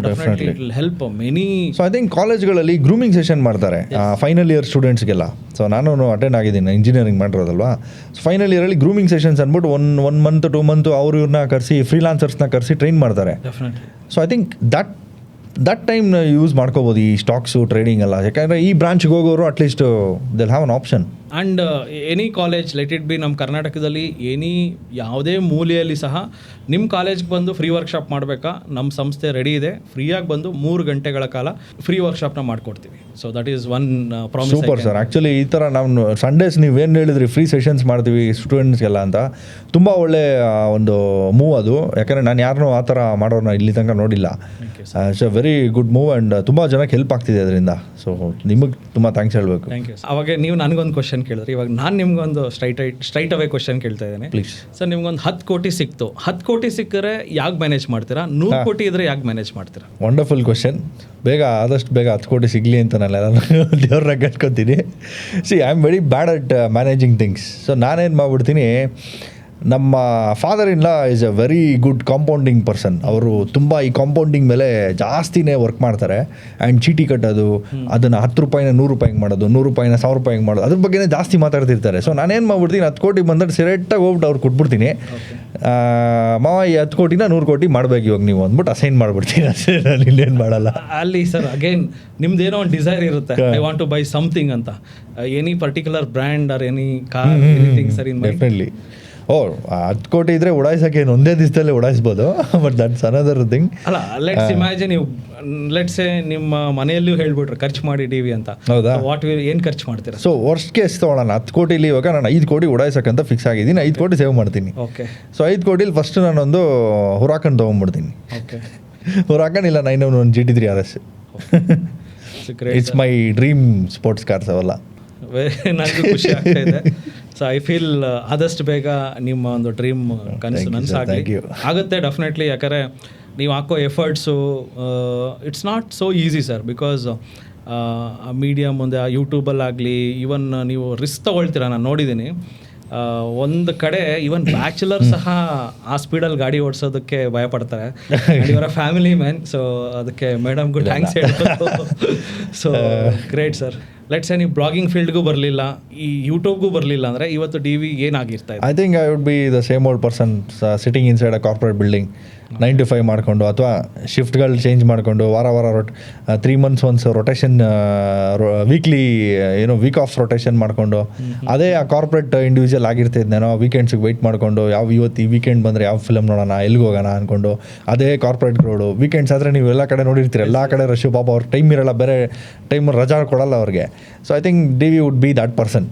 Speaker 1: definitely it will help many.
Speaker 2: So I think ಕಾಲೇಜ್ಗಳಲ್ಲಿ ಗ್ರೂಮಿಂಗ್ ಸೆಷನ್ ಮಾಡ್ತಾರೆ ಫೈನಲ್ ಇಯರ್ ಸ್ಟೂಡೆಂಟ್ಸ್ಗೆಲ್ಲ. ಸೊ ನಾನು ಅಟೆಂಡ್ ಆಗಿದ್ದೀನಿ, ಇಂಜಿನಿಯರಿಂಗ್ ಮಾಡಿರೋದಲ್ವಾ. ಸೊ ಫೈನಲ್ ಇಯರಲ್ಲಿ ಗ್ರೂಮಿಂಗ್ ಸೆಷನ್ಸ್ ಅಂದ್ಬಿಟ್ಟು 1 month 2 month ಇವ್ರನ್ನ ಕರೆಸಿ ಫ್ರೀಲಾನ್ಸರ್ಸ್ನ ಕರೆಸಿ ಟ್ರೈನ್ ಮಾಡ್ತಾರೆ. So I think that time use ಮಾಡ್ಕೋಬೋದು ಈ ಸ್ಟಾಕ್ಸು, ಟ್ರೇಡಿಂಗ್ ಎಲ್ಲ. ಯಾಕಂದರೆ ಈ ಬ್ರಾಂಚ್ಗೆ ಹೋಗೋರು at least they'll have an option.
Speaker 1: And any college let it be ನಮ್ಮ ಕರ್ನಾಟಕದಲ್ಲಿ ಯಾವುದೇ ಮೂಲೆಯಲ್ಲಿ ಸಹ ನಿಮ್ಮ ಕಾಲೇಜ್ಗೆ ಬಂದು ಫ್ರೀ ವರ್ಕ್ಶಾಪ್ ಮಾಡಬೇಕಾ, ನಮ್ಮ ಸಂಸ್ಥೆ ರೆಡಿ ಇದೆ. ಫ್ರೀಯಾಗಿ ಬಂದು 3 ಗಂಟೆಗಳ ಕಾಲ ಫ್ರೀ ವರ್ಕ್ಶಾಪ್ನ ಮಾಡಿಕೊಡ್ತೀವಿ. So that is one promise.
Speaker 2: Super sir. Actually ಈ ಥರ ನಾವು ಸಂಡೇಸ್ ನೀವೇನು ಹೇಳಿದ್ರಿ ಫ್ರೀ ಸೆಷನ್ಸ್ ಮಾಡ್ತೀವಿ ಸ್ಟೂಡೆಂಟ್ಸ್ಗೆಲ್ಲ ಅಂತ, ತುಂಬ ಒಳ್ಳೆ ಒಂದು ಮೂವ್ ಅದು. ಯಾಕಂದರೆ ನಾನು ಯಾರನ್ನೂ ಆ ಥರ ಮಾಡೋರನ್ನ ಇಲ್ಲಿ ತನಕ ನೋಡಿಲ್ಲ. It's a very good move and ತುಂಬ ಜನಕ್ಕೆ ಹೆಲ್ಪ್ ಆಗ್ತಿದೆ ಅದರಿಂದ. ಸೊ ನಿಮಗೆ ತುಂಬ ಥ್ಯಾಂಕ್ಸ್ ಹೇಳಬೇಕು.
Speaker 1: Thank you. ಅವಾಗ ನೀವು ನನಗೊಂದು ಕ್ವಶನ್ ಕೇಳಿದ್ರಿ, ಇವಾಗ ನಾನು ನಿಮ್ಗೊಂದು ಸ್ಟ್ರೈಟ್ ಅವೇ ಕ್ವಶನ್ ಕೇಳ್ತಾ ಇದ್ದೇನೆ.
Speaker 2: ಪ್ಲೀಸ್
Speaker 1: ಸರ್, ನಿಮ್ಗೊಂದು 10 ಕೋಟಿ ಸಿಕ್ತು, 10 ಕೋಟಿ ಸಿಕ್ಕರೆ ಯಾಕೆ ಮ್ಯಾನೇಜ್ ಮಾಡ್ತೀರಾ? 100 ಕೋಟಿ ಇದ್ರೆ ಯಾಕೆ ಮ್ಯಾನೇಜ್ ಮಾಡ್ತೀರಾ?
Speaker 2: Wonderful question. ಆದಷ್ಟು ಬೇಗ 10 ಕೋಟಿ ಸಿಗಲಿ ಅಂತ ನಾನು ದೇವ್ರನ್ನ ಕೇಳ್ಕೊತೀನಿ. C I am very bad at managing things. So ನಾನೇನು ಮಾಡ್ಬಿಡ್ತೀನಿ, ನಮ್ಮ father in law is a very good compounding person. ಅವರು ತುಂಬ ಈ ಕಾಂಪೌಂಡಿಂಗ್ ಮೇಲೆ ಜಾಸ್ತಿನೇ ವರ್ಕ್ ಮಾಡ್ತಾರೆ. ಆ್ಯಂಡ್ ಚೀಟಿ ಕಟ್ಟೋದು, ಅದನ್ನು 10 ರೂಪಾಯಿನ 100 ರೂಪಾಯಿಗೆ ಮಾಡೋದು, 100 ರೂಪಾಯಿನ 1000 ರೂಪಾಯಿಗೆ ಮಾಡೋದು, ಅದ್ರ ಬಗ್ಗೆನೇ ಜಾಸ್ತಿ ಮಾತಾಡ್ತಿರ್ತಾರೆ. ಸೊ ನಾನೇನು ಮಾಡ್ಬಿಡ್ತೀನಿ, 10 ಕೋಟಿ ಬಂದರೆ ಸಿರೆಕ್ಟಾಗಿ ಹೋಗ್ಬಿಟ್ಟು ಅವ್ರು ಕೊಟ್ಬಿಡ್ತೀನಿ. ಮಾವ ಈ 10 ಕೋಟಿನ 100 ಕೋಟಿ ಮಾಡಬೇಕು ಇವಾಗ ನೀವು ಅಂದ್ಬಿಟ್ಟು ಅಸೈನ್ ಮಾಡಿಬಿಡ್ತೀನಿ. ಅಷ್ಟೇ, ನಾನು ಇನ್ನೇನು ಮಾಡಲ್ಲ.
Speaker 1: ಅಲ್ಲಿ ಸರ್ ಅಗೇನ್ ನಿಮ್ದೇನೋ ಒಂದು ಡಿಸೈರ್ ಇರುತ್ತೆ, I want to buy something ಅಂತ. Any particular brand or any car anything sir in
Speaker 2: definitely. 10 crore ಇದ್ರೆ ಉಡಾಯಿಸೋಕೆ ಒಂದೇ ದಿವಸದಲ್ಲೇ ಉಡಾಯಿಸ್ಬೋದು. But that's another thing.
Speaker 1: ಅಲ್ಲ, ಲೆಟ್ಸ್ ಇಮ್ಯಾಜಿನ್ ನೀವು ಲೆಟ್ಸ್ ನಿಮ್ಮ ಮನೆಯಲ್ಲೂ ಹೇಳ್ಬಿಟ್ರೆ ಖರ್ಚು ಮಾಡಿ ಟಿವಿ ಅಂತ.
Speaker 2: ಹೌದಾ?
Speaker 1: ಏನು ಖರ್ಚು ಮಾಡ್ತೀರಾ?
Speaker 2: ಸೊ ವರ್ಸ್ಟ್ ಕೇಸ್ ತೊಗೊಳ್ಳೋಣ. 10 ಕೋಟಿಲಿ ಇವಾಗ ನಾನು 5 ಕೋಟಿ ಉಡಾಯಿಸೋಕ್ಕಂತ ಫಿಕ್ಸ್ ಆಗಿದ್ದೀನಿ. 5 ಕೋಟಿ ಸೇವ್ ಮಾಡ್ತೀನಿ.
Speaker 1: ಓಕೆ.
Speaker 2: ಸೊ 5 ಕೋಟಿಲಿ ಫಸ್ಟ್ ನಾನೊಂದು ಹುರಾಕನ್ ತೊಗೊಂಡ್ಬಿಡ್ತೀನಿ.
Speaker 1: ಓಕೆ.
Speaker 2: ಹುರಾಕನ್ ಇಲ್ಲ ನಾನು ಒಂದು GT3 RS. It's my dream sports cars ಅವೆಲ್ಲ.
Speaker 1: ನನಗೂ ಖುಷಿ ಆಗ್ತಾ ಇದೆ. ಸೊ ಐ ಫೀಲ್ ಆದಷ್ಟು ಬೇಗ ನಿಮ್ಮ ಒಂದು ಡ್ರೀಮ್ ಕನಸು ನನಸಾಗಲಿ. ಆಗುತ್ತೆ ಡೆಫಿನೆಟ್ಲಿ. ಯಾಕಂದರೆ ನೀವು ಹಾಕೋ efforts it's not so easy sir. Because media ಮುಂದೆ ಯೂಟ್ಯೂಬಲ್ಲಾಗಲಿ ಇವನ್ ನೀವು ರಿಸ್ಕ್ ತೊಗೊಳ್ತೀರಾ, ನಾನು ನೋಡಿದ್ದೀನಿ. ಒಂದು ಕಡೆ ಇವನ್ ಬ್ಯಾಚುಲರ್ ಸಹ ಆ ಸ್ಪೀಡಲ್ಲಿ ಗಾಡಿ ಓಡಿಸೋದಕ್ಕೆ ಭಯಪಡ್ತಾರೆ. ಇವರ ಫ್ಯಾಮಿಲಿ ಮ್ಯಾನ್, ಸೊ ಅದಕ್ಕೆ ಮೇಡಮ್ಗೂ ಥ್ಯಾಂಕ್ಸ್ ಹೇಳ್ಬೋದು. So great sir. ಲೆಟ್ಸ್ ನೀವು ಬ್ಲಾಗಿಂಗ್ ಫೀಲ್ಡ್ಗೂ ಬರಲಿಲ್ಲ, ಈ ಯೂಟ್ಯೂಬ್ಗೂ ಬರಲಿಲ್ಲ ಅಂದರೆ ಇವತ್ತು DV ಏನಾಗಿರ್ತಾ ಇದೆ?
Speaker 2: I think I would be the same old person sitting inside a corporate building 9 to 5 ಮಾಡಿಕೊಂಡು, ಅಥವಾ ಶಿಫ್ಟ್ಗಳು ಚೇಂಜ್ ಮಾಡಿಕೊಂಡು ವಾರ 3 months once rotation, weekly week off rotation ಮಾಡಿಕೊಂಡು, ಅದೇ ಆ ಕಾರ್ಪೊರೇಟ್ ಇಂಡಿವಿಜುವಲ್ ಆಗಿರ್ತಿದ್ದೆ ನಾನು. ವೀಕೆಂಡ್ಸಿಗೆ ವೆಯ್ಟ್ ಮಾಡಿಕೊಂಡು ಇವತ್ತು ಈ ವೀಕೆಂಡ್ ಬಂದರೆ ಯಾವ ಫಿಲಮ್ ನೋಡೋಣ, ಎಲ್ಲಿಗೆ ಹೋಗೋಣ ಅಂದ್ಕೊಂಡು, ಅದೇ ಕಾರ್ಪೊರೇಟ್ ಕ್ರೌಡು. ವೀಕೆಂಡ್ಸ್ ಆದರೆ ನೀವು ಎಲ್ಲ ಕಡೆ ನೋಡಿರ್ತೀರಿ, ಎಲ್ಲ ಕಡೆ ರಶ್, ಪಾಪ ಅವ್ರ ಟೈಮ್ ಇರಲ್ಲ, ಬೇರೆ ಟೈಮ್ ರಜಾ ಕೊಡಲ್ಲ ಅವ್ರಿಗೆ. So I think DV would be that person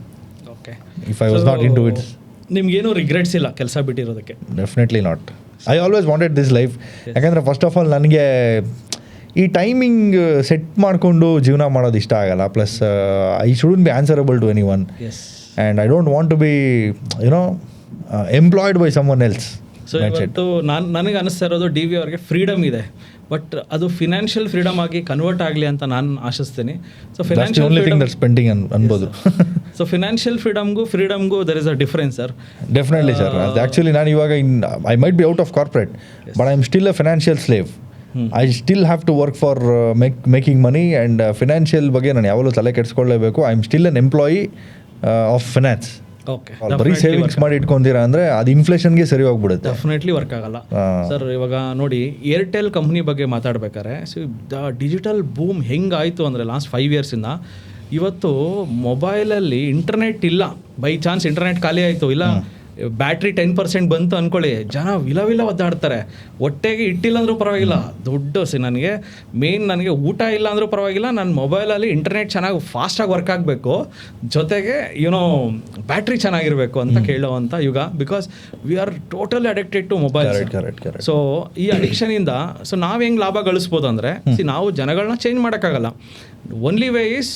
Speaker 1: okay
Speaker 2: if I was not into it.
Speaker 1: ನಿಮ್ಗೇನು ರಿಗ್ರೆಟ್ಸ್ ಇಲ್ಲ ಕೆಲಸ ಬಿಟ್ಟಿರೋದಕ್ಕೆ?
Speaker 2: Definitely not. I always wanted this life. ಯಾಕಂದರೆ ಫಸ್ಟ್ ಆಫ್ ಆಲ್ ನನಗೆ ಈ ಟೈಮಿಂಗ್ ಸೆಟ್ ಮಾಡಿಕೊಂಡು ಜೀವನ ಮಾಡೋದು ಇಷ್ಟ ಆಗಲ್ಲ. Plus I shouldn't be answerable to anyone, and I don't want to be employed by someone else.
Speaker 1: So ಇವತ್ತು ನನಗೆ ಅನಿಸ್ತಾ ಇರೋದು DV ಅವ್ರಿಗೆ ಫ್ರೀಡಮ್ ಇದೆ, ಬಟ್ ಅದು ಫಿನಾನ್ಷಿಯಲ್ ಫ್ರೀಡಮ್ ಆಗಿ ಕನ್ವರ್ಟ್ ಆಗಲಿ ಅಂತ ನಾನು ಆಶಿಸ್ತೀನಿ. ಸೊ
Speaker 2: ಸ್ಪೆಂಡಿಂಗ್ ಅನ್ಬೋದು.
Speaker 1: ಸೊ ಫಿನಾನ್ಷಿಯಲ್ ಫ್ರೀಡಮ್ಗೂ there is a difference sir.
Speaker 2: Definitely sir. Actually ನಾನು ಇವಾಗ I might be out of corporate, but I am still a financial slave. I still have to work for making money, and financial ಬಗ್ಗೆ ನಾನು ಯಾವಾಗಲೂ ತಲೆ ಕೆಡಿಸ್ಕೊಳ್ಳೇಬೇಕು. I am still an employee of finance.
Speaker 1: Okay,
Speaker 2: ಬರೀ savings ಮಾಡಿ ಇಟ್ಕೊಂತೀರಾ ಅಂದರೆ ಅದು ಇನ್ಫ್ಲೇಷನ್ಗೆ ಸರಿ ಹೋಗ್ಬಿಡುತ್ತೆ.
Speaker 1: ಡೆಫಿನೆಟ್ಲಿ ವರ್ಕ್ ಆಗಲ್ಲ ಸರ್. ಇವಾಗ ನೋಡಿ, ಏರ್ಟೆಲ್ ಕಂಪ್ನಿ ಬಗ್ಗೆ ಮಾತಾಡ್ಬೇಕಾದ್ರೆ, ಸೊ ದ ಡಿಜಿಟಲ್ ಬೂಮ್ ಹೆಂಗಾಯಿತು ಅಂದರೆ ಲಾಸ್ಟ್ 5 yearsಯಿಂದ ಇವತ್ತು ಮೊಬೈಲಲ್ಲಿ ಇಂಟರ್ನೆಟ್ ಇಲ್ಲ, ಬೈ ಚಾನ್ಸ್ ಇಂಟರ್ನೆಟ್ ಖಾಲಿ ಆಯಿತು, ಇಲ್ಲ ಬ್ಯಾಟ್ರಿ 10% ಬಂತು ಅಂದ್ಕೊಳ್ಳಿ, ಜನ ವಿಲ ಒದ್ದಾಡ್ತಾರೆ. ಹೊಟ್ಟೆಗೆ ಇಟ್ಟಿಲ್ಲ ಅಂದರೂ ಪರವಾಗಿಲ್ಲ, ದುಡ್ಡು ನನಗೆ ಊಟ ಇಲ್ಲ ಅಂದರೂ ಪರವಾಗಿಲ್ಲ, ನನ್ನ ಮೊಬೈಲಲ್ಲಿ ಇಂಟರ್ನೆಟ್ ಚೆನ್ನಾಗಿ ಫಾಸ್ಟಾಗಿ ವರ್ಕ್ ಆಗಬೇಕು, ಜೊತೆಗೆ ಬ್ಯಾಟ್ರಿ ಚೆನ್ನಾಗಿರಬೇಕು ಅಂತ ಕೇಳೋವಂಥ ಯುಗ. Because we are totally addicted to mobile. So ಈ ಅಡಿಕ್ಷನಿಂದ ಸೊ ನಾವು ಹೆಂಗೆ ಲಾಭ ಗಳಿಸ್ಬೋದು ಅಂದರೆ, ನಾವು ಜನಗಳನ್ನ ಚೇಂಜ್ ಮಾಡೋಕ್ಕಾಗಲ್ಲ. ಓನ್ಲಿ ವೇ ಈಸ್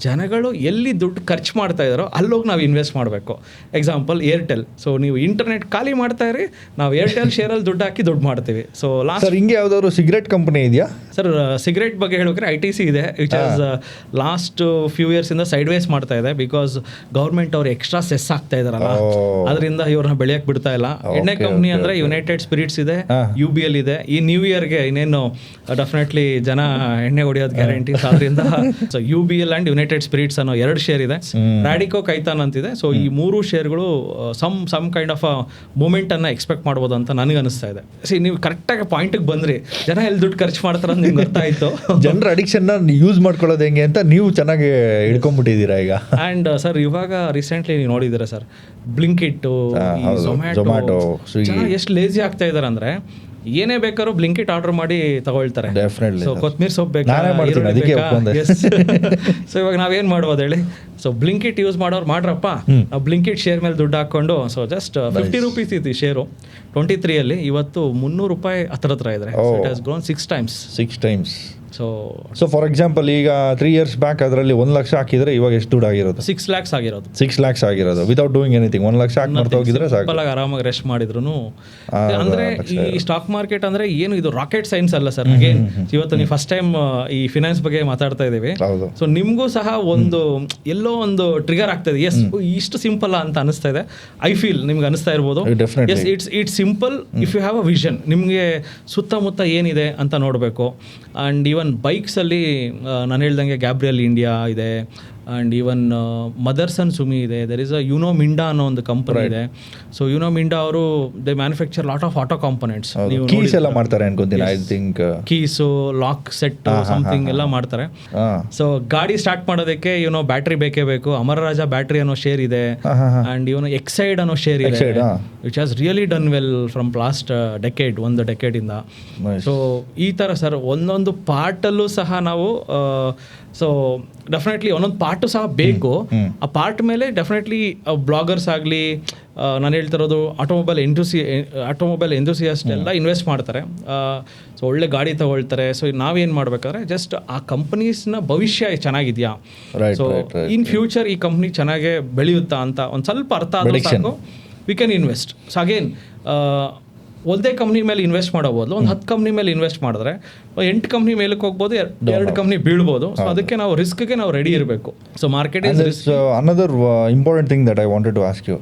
Speaker 1: ಜನಗಳು ಎಲ್ಲಿ ದುಡ್ಡು ಖರ್ಚು ಮಾಡ್ತಾ ಇದ್ದಾರೋ ಅಲ್ಲೋಗಿ ನಾವು ಇನ್ವೆಸ್ಟ್ ಮಾಡಬೇಕು. Example Airtel. ಸೊ ನೀವು ಇಂಟರ್ನೆಟ್ ಖಾಲಿ ಮಾಡ್ತಾ ಇರಿ, ನಾವು ಏರ್ಟೆಲ್ ಶೇರಲ್ಲಿ ದುಡ್ಡು ಹಾಕಿ ದುಡ್ಡು ಮಾಡ್ತೀವಿ. ಸೊ ಲಾಸ್ಟ್
Speaker 2: ಹಿಂಗೆ ಯಾವುದಾದ್ರು ಸಿಗರೇಟ್ ಕಂಪನಿ ಇದೆಯಾ ಸರ್?
Speaker 1: ಸಿಗರೇಟ್ ಬಗ್ಗೆ ಹೇಳೋಕೆ ITC ಇದೆ, ವಿಚ್ ಆಸ್ ಲಾಸ್ಟ್ ಫ್ಯೂ ಇಯರ್ಸಿಂದ ಸೈಡ್ ವೇಸ್ ಮಾಡ್ತಾ ಇದೆ. ಬಿಕಾಸ್ ಗೌರ್ಮೆಂಟ್ ಅವ್ರು ಎಕ್ಸ್ಟ್ರಾ ಸೆಸ್ ಆಗ್ತಾ ಇದಾರಲ್ಲ, ಅದರಿಂದ ಇವ್ರನ್ನ ಬೆಳೆಯಕ್ಕೆ ಬಿಡ್ತಾ ಇಲ್ಲ. ಎಣ್ಣೆ ಕಂಪ್ನಿ ಅಂದರೆ ಯುನೈಟೆಡ್ ಸ್ಪಿರಿಟ್ಸ್ ಇದೆ, UBL ಇದೆ. ಈ ನ್ಯೂ ಇಯರ್ಗೆ ಇನ್ನೇನು ಡೆಫಿನೆಟ್ಲಿ ಜನ ಎಣ್ಣೆ ಹೊಡೆಯೋದು ಗ್ಯಾರಂಟಿ. ಅದರಿಂದ so UBL and United spirits ಅನ್ನೋ 2 ಶೇರ್ ಇದೆ. ರಾಡಿಕೋ ಕೈತಾನ್ ಅಂತಿದೆ. ಸೊ ಈ 3 ಶೇರ್ಗಳು ಸಮ್ ಕೈಂಡ್ ಆಫ್ ಮೂಮೆಂಟ್ ಅನ್ನ ಎಕ್ಸ್ಪೆಕ್ಟ್ ಮಾಡ್ಬೋದು ಅಂತ ನನಗೆ ಅನಿಸ್ತಾ ಇದೆ. ನೀವು ಕರೆಕ್ಟಾಗಿ ಪಾಯಿಂಟಿಗೆ ಬಂದ್ರಿ, ಜನ ಎಲ್ಲಿ ದುಡ್ಡು ಖರ್ಚು ಮಾಡ್ತಾರೆ ಅಂತ ನಿಮ್ಗೆ ಗೊತ್ತಾಯ್ತು.
Speaker 2: ಜನರ ಅಡಿಕ್ಷನ್ನ ಯೂಸ್ ಮಾಡ್ಕೊಳ್ಳೋದು ಹೆಂಗೆ ಅಂತ ನೀವು ಚೆನ್ನಾಗಿ ಹಿಡ್ಕೊಂಡ್ಬಿಟ್ಟಿದ್ದೀರಾ ಈಗ.
Speaker 1: ಆ್ಯಂಡ್ ಸರ್ ಇವಾಗ ರೀಸೆಂಟ್ಲಿ ನೀವು ನೋಡಿದ್ದೀರಾ ಸರ್, ಬ್ಲಿಂಕಿಟ್, ಝೊಮ್ಯಾಟೊ, ಎಷ್ಟು ಲೇಜಿ ಆಗ್ತಾ ಇದ್ದಾರೆ ಅಂದರೆ, ಏನೇ ಬೇಕಾದ್ರೂ ಬ್ಲಿಂಕಿಟ್ ಆರ್ಡರ್ ಮಾಡಿ ತಗೊಳ್ತಾರೆ. ಸೊ ಕೊತ್ತಂಬರಿ ಸೊಪ್ಪು ಬೇಕಾ, ಸೊ ಇವಾಗ ನಾವೇನು ಮಾಡ್ಬೋದು ಹೇಳಿ? ಸೊ ಬ್ಲಿಂಕಿಟ್ ಯೂಸ್ ಮಾಡೋರು ಮಾಡ್ರಪ್ಪ, ನಾವು ಬ್ಲಿಂಕಿಟ್ ಶೇರ್ ಮೇಲೆ ದುಡ್ಡು ಹಾಕ್ಕೊಂಡು, ಸೊ ಜಸ್ಟ್ 50 rupees ಇತ್ತು ಶೇರು 23 ಇವತ್ತು 300 ರೂಪಾಯಿ ಹತ್ರ ಇದೆ. It has grown 6 times. So
Speaker 2: for example ಈಗ 3 years ಬ್ಯಾಕ್ ಅದರಲ್ಲಿ 1 ಲಕ್ಷ ಹಾಕಿದ್ರೆ ಇವಾಗ ಎಷ್ಟು ದುಡ್ಡು ಆಗಿರೋದು?
Speaker 1: 6 lakhs ಆಗಿರೋದು.
Speaker 2: 6 lakhs ಆಗಿರೋದು ವಿತೌಟ್ ಡೂಯಿಂಗ್ ಎನಿಥಿಂಗ್. 1 ಲಕ್ಷ ಹಾಕಿ ಮಾಡ್ತಾ ಹೋಗಿದ್ರೆ ಸಾಕು,
Speaker 1: ಆರಾಮಾಗಿ ರೆಸ್ಟ್ ಮಾಡಿದ್ರು. ಅಂದ್ರೆ ಈ ಸ್ಟಾಕ್ ಮಾರ್ಕೆಟ್ ಅಂದ್ರೆ ಏನು, ಇದು ರಾಕೆಟ್ ಸೈನ್ಸ್ ಅಲ್ಲ ಸರ್. ಅಗೇನ್ ಇವತ್ತು ನೀವು ಫಸ್ಟ್ ಟೈಮ್ ಈ ಫಿನಾನ್ಸ್ ಬಗ್ಗೆ ಮಾತಾಡ್ತಾ ಇದೀವಿ. ಸೊ ನಿಮ್ಗೂ ಸಹ ಎಲ್ಲೋ ಒಂದು ಟ್ರಿಗರ್ ಆಗ್ತಾ ಇದೆ. ಎಸ್, ಇಷ್ಟು ಸಿಂಪಲ್ ಅಂತ ಅನಿಸ್ತಾ ಇದೆ. ಐ ಫೀಲ್ ನಿಮ್ಗೆ ಅನಿಸ್ತಾ ಇರ್ಬೋದು. Yes, it's simple if you have a vision. ನಿಮಗೆ ಸುತ್ತಮುತ್ತ ಏನಿದೆ ಅಂತ ನೋಡಬೇಕು. ಆ್ಯಂಡ್ ಈವನ್ ಬೈಕ್ಸಲ್ಲಿ ನಾನು ಹೇಳ್ದಂಗೆ ಗ್ಯಾಬ್ರಿಯಲ್ ಇಂಡಿಯಾ ಇದೆ, ಆ್ಯಂಡ್ ಈವನ್ ಮದರ್ಸನ್ ಸುಮಿ ಇದೆ. There is a Uno Minda ಅನ್ನೋ ಒಂದು ಕಂಪನಿ ಇದೆ. ಸೊ ಯುನೋ ಮಿಂಡಾ ಅವರು they manufacture lot of auto components.
Speaker 2: Keys ಎಲ್ಲ ಮಾಡ್ತಾರೆ ಅನ್ಕೊಂತೀನಿ. I think
Speaker 1: keys, lock set, something ಎಲ್ಲ ಮಾಡ್ತಾರೆ. ಸೊ ಗಾಡಿ ಸ್ಟಾರ್ಟ್ ಮಾಡೋದಕ್ಕೆ ಬ್ಯಾಟ್ರಿ ಬೇಕೇ ಬೇಕು. ಅಮರರಾಜ ಬ್ಯಾಟ್ರಿ ಅನ್ನೋ ಶೇರ್ ಇದೆ, ಆ್ಯಂಡ್ ಎಕ್ಸೈಡ್ ಅನ್ನೋ ಶೇರ್ ಇದೆ, which has really done well from last ಒಂದು ಡೆಕೆಡಿಂದ. ಸೊ ಈ ಥರ ಸರ್ ಒಂದೊಂದು ಪಾರ್ಟಲ್ಲೂ ಸಹ ನಾವು ಸೊ ಡೆಫಿನೆಟ್ಲಿ ಒಂದೊಂದು ಪಾರ್ಟು ಸಹ ಬೇಕು. ಆ ಪಾರ್ಟ್ ಮೇಲೆ ಡೆಫಿನೆಟ್ಲಿ ಬ್ಲಾಗರ್ಸ್ ಆಗಲಿ, ನಾನು ಹೇಳ್ತಿರೋದು ಆಟೋಮೊಬೈಲ್ ಎಂಥೂಸಿಯಾಸ್ಟ್ ಎಲ್ಲ ಇನ್ವೆಸ್ಟ್ ಮಾಡ್ತಾರೆ. ಸೊ ಒಳ್ಳೆ ಗಾಡಿ ತಗೊಳ್ತಾರೆ. ಸೊ ನಾವೇನು ಮಾಡಬೇಕಾದ್ರೆ ಜಸ್ಟ್ ಆ ಕಂಪನೀಸ್ನ ಭವಿಷ್ಯ ಚೆನ್ನಾಗಿದೆಯಾ, ಸೊ ಇನ್ ಫ್ಯೂಚರ್ ಈ ಕಂಪ್ನಿ ಚೆನ್ನಾಗೇ ಬೆಳೆಯುತ್ತಾ ಅಂತ ಒಂದು ಸ್ವಲ್ಪ ಅರ್ಥ ಆದರೂ ಸಾಕು, we can invest. So again ಒಂದೇ ಕಂಪ್ನಿ ಮೇಲೆ ಇನ್ವೆಸ್ಟ್ ಮಾಡೋಬೋದು, ಒಂದು 10 ಕಂಪ್ನಿ ಮೇಲೆ ಇನ್ವೆಸ್ಟ್ ಮಾಡಿದ್ರೆ 8 ಕಂಪ್ನಿ ಮೇಲಕ್ಕೆ ಹೋಗ್ಬೋದು, 2 ಕಂಪ್ನಿ ಬೀಳ್ಬೋದು. ಸೊ ಅದಕ್ಕೆ ನಾವು ರಿಸ್ಕ್ಗೆ ನಾವು ರೆಡಿ ಇರಬೇಕು. So market is
Speaker 2: another important thing that I wanted to ask you.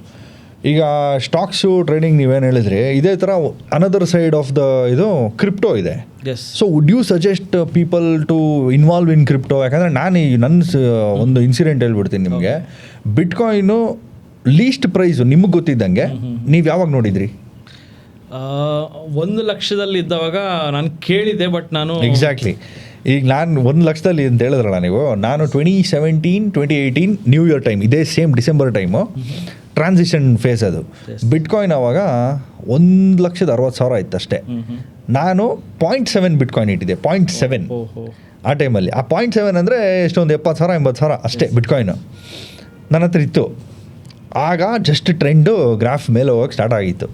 Speaker 2: ಈಗ ಸ್ಟಾಕ್ಸು ಟ್ರೇಡಿಂಗ್ ನೀವೇನು ಹೇಳಿದ್ರಿ, ಇದೇ ಥರ ಅನದರ್ ಸೈಡ್ ಆಫ್ ದ ಇದು ಕ್ರಿಪ್ಟೋ ಇದೆ. So would you suggest people to involve in crypto? ಯಾಕಂದರೆ ನಾನು ನನ್ನ ಒಂದು ಇನ್ಸಿಡೆಂಟ್ ಹೇಳ್ಬಿಡ್ತೀನಿ ನಿಮಗೆ. ಬಿಟ್ಕಾಯಿನು ಲೀಸ್ಟ್ ಪ್ರೈಸು ನಿಮಗೆ ಗೊತ್ತಿದ್ದಂಗೆ ನೀವು ಯಾವಾಗ ನೋಡಿದ್ರಿ?
Speaker 1: 1 ಲಕ್ಷದಲ್ಲಿ ಇದ್ದವಾಗ ನಾನು ಕೇಳಿದ್ದೆ, ಬಟ್ ನಾನು
Speaker 2: ಎಕ್ಸಾಕ್ಟ್ಲಿ ಈಗ ನಾನು 1 ಲಕ್ಷದಲ್ಲಿ ಅಂತ ಹೇಳಿದ್ರಲ್ಲ ನೀವು, ನಾನು 2017-2018 ನ್ಯೂ ಇಯರ್ ಟೈಮ್, ಇದೇ same December time, transition phase ಅದು. ಬಿಟ್ಕಾಯಿನ್ ಆವಾಗ 1,60,000 ಇತ್ತು ಅಷ್ಟೇ. ನಾನು 0.7 ಬಿಟ್ಕಾಯಿನ್ ಇಟ್ಟಿದ್ದೆ, 0.7 ಆ ಟೈಮಲ್ಲಿ. ಆ 0.7 ಅಂದರೆ ಎಷ್ಟೊಂದು 70,000-80,000 ಅಷ್ಟೇ ಬಿಟ್ಕಾಯಿನು ನನ್ನ ಹತ್ರ ಇತ್ತು. ಆಗ ಜಸ್ಟ್ ಟ್ರೆಂಡು ಗ್ರಾಫ್ ಮೇಲೆ ಹೋಗೋಕ್ಕೆ ಸ್ಟಾರ್ಟ್ ಆಗಿತ್ತು.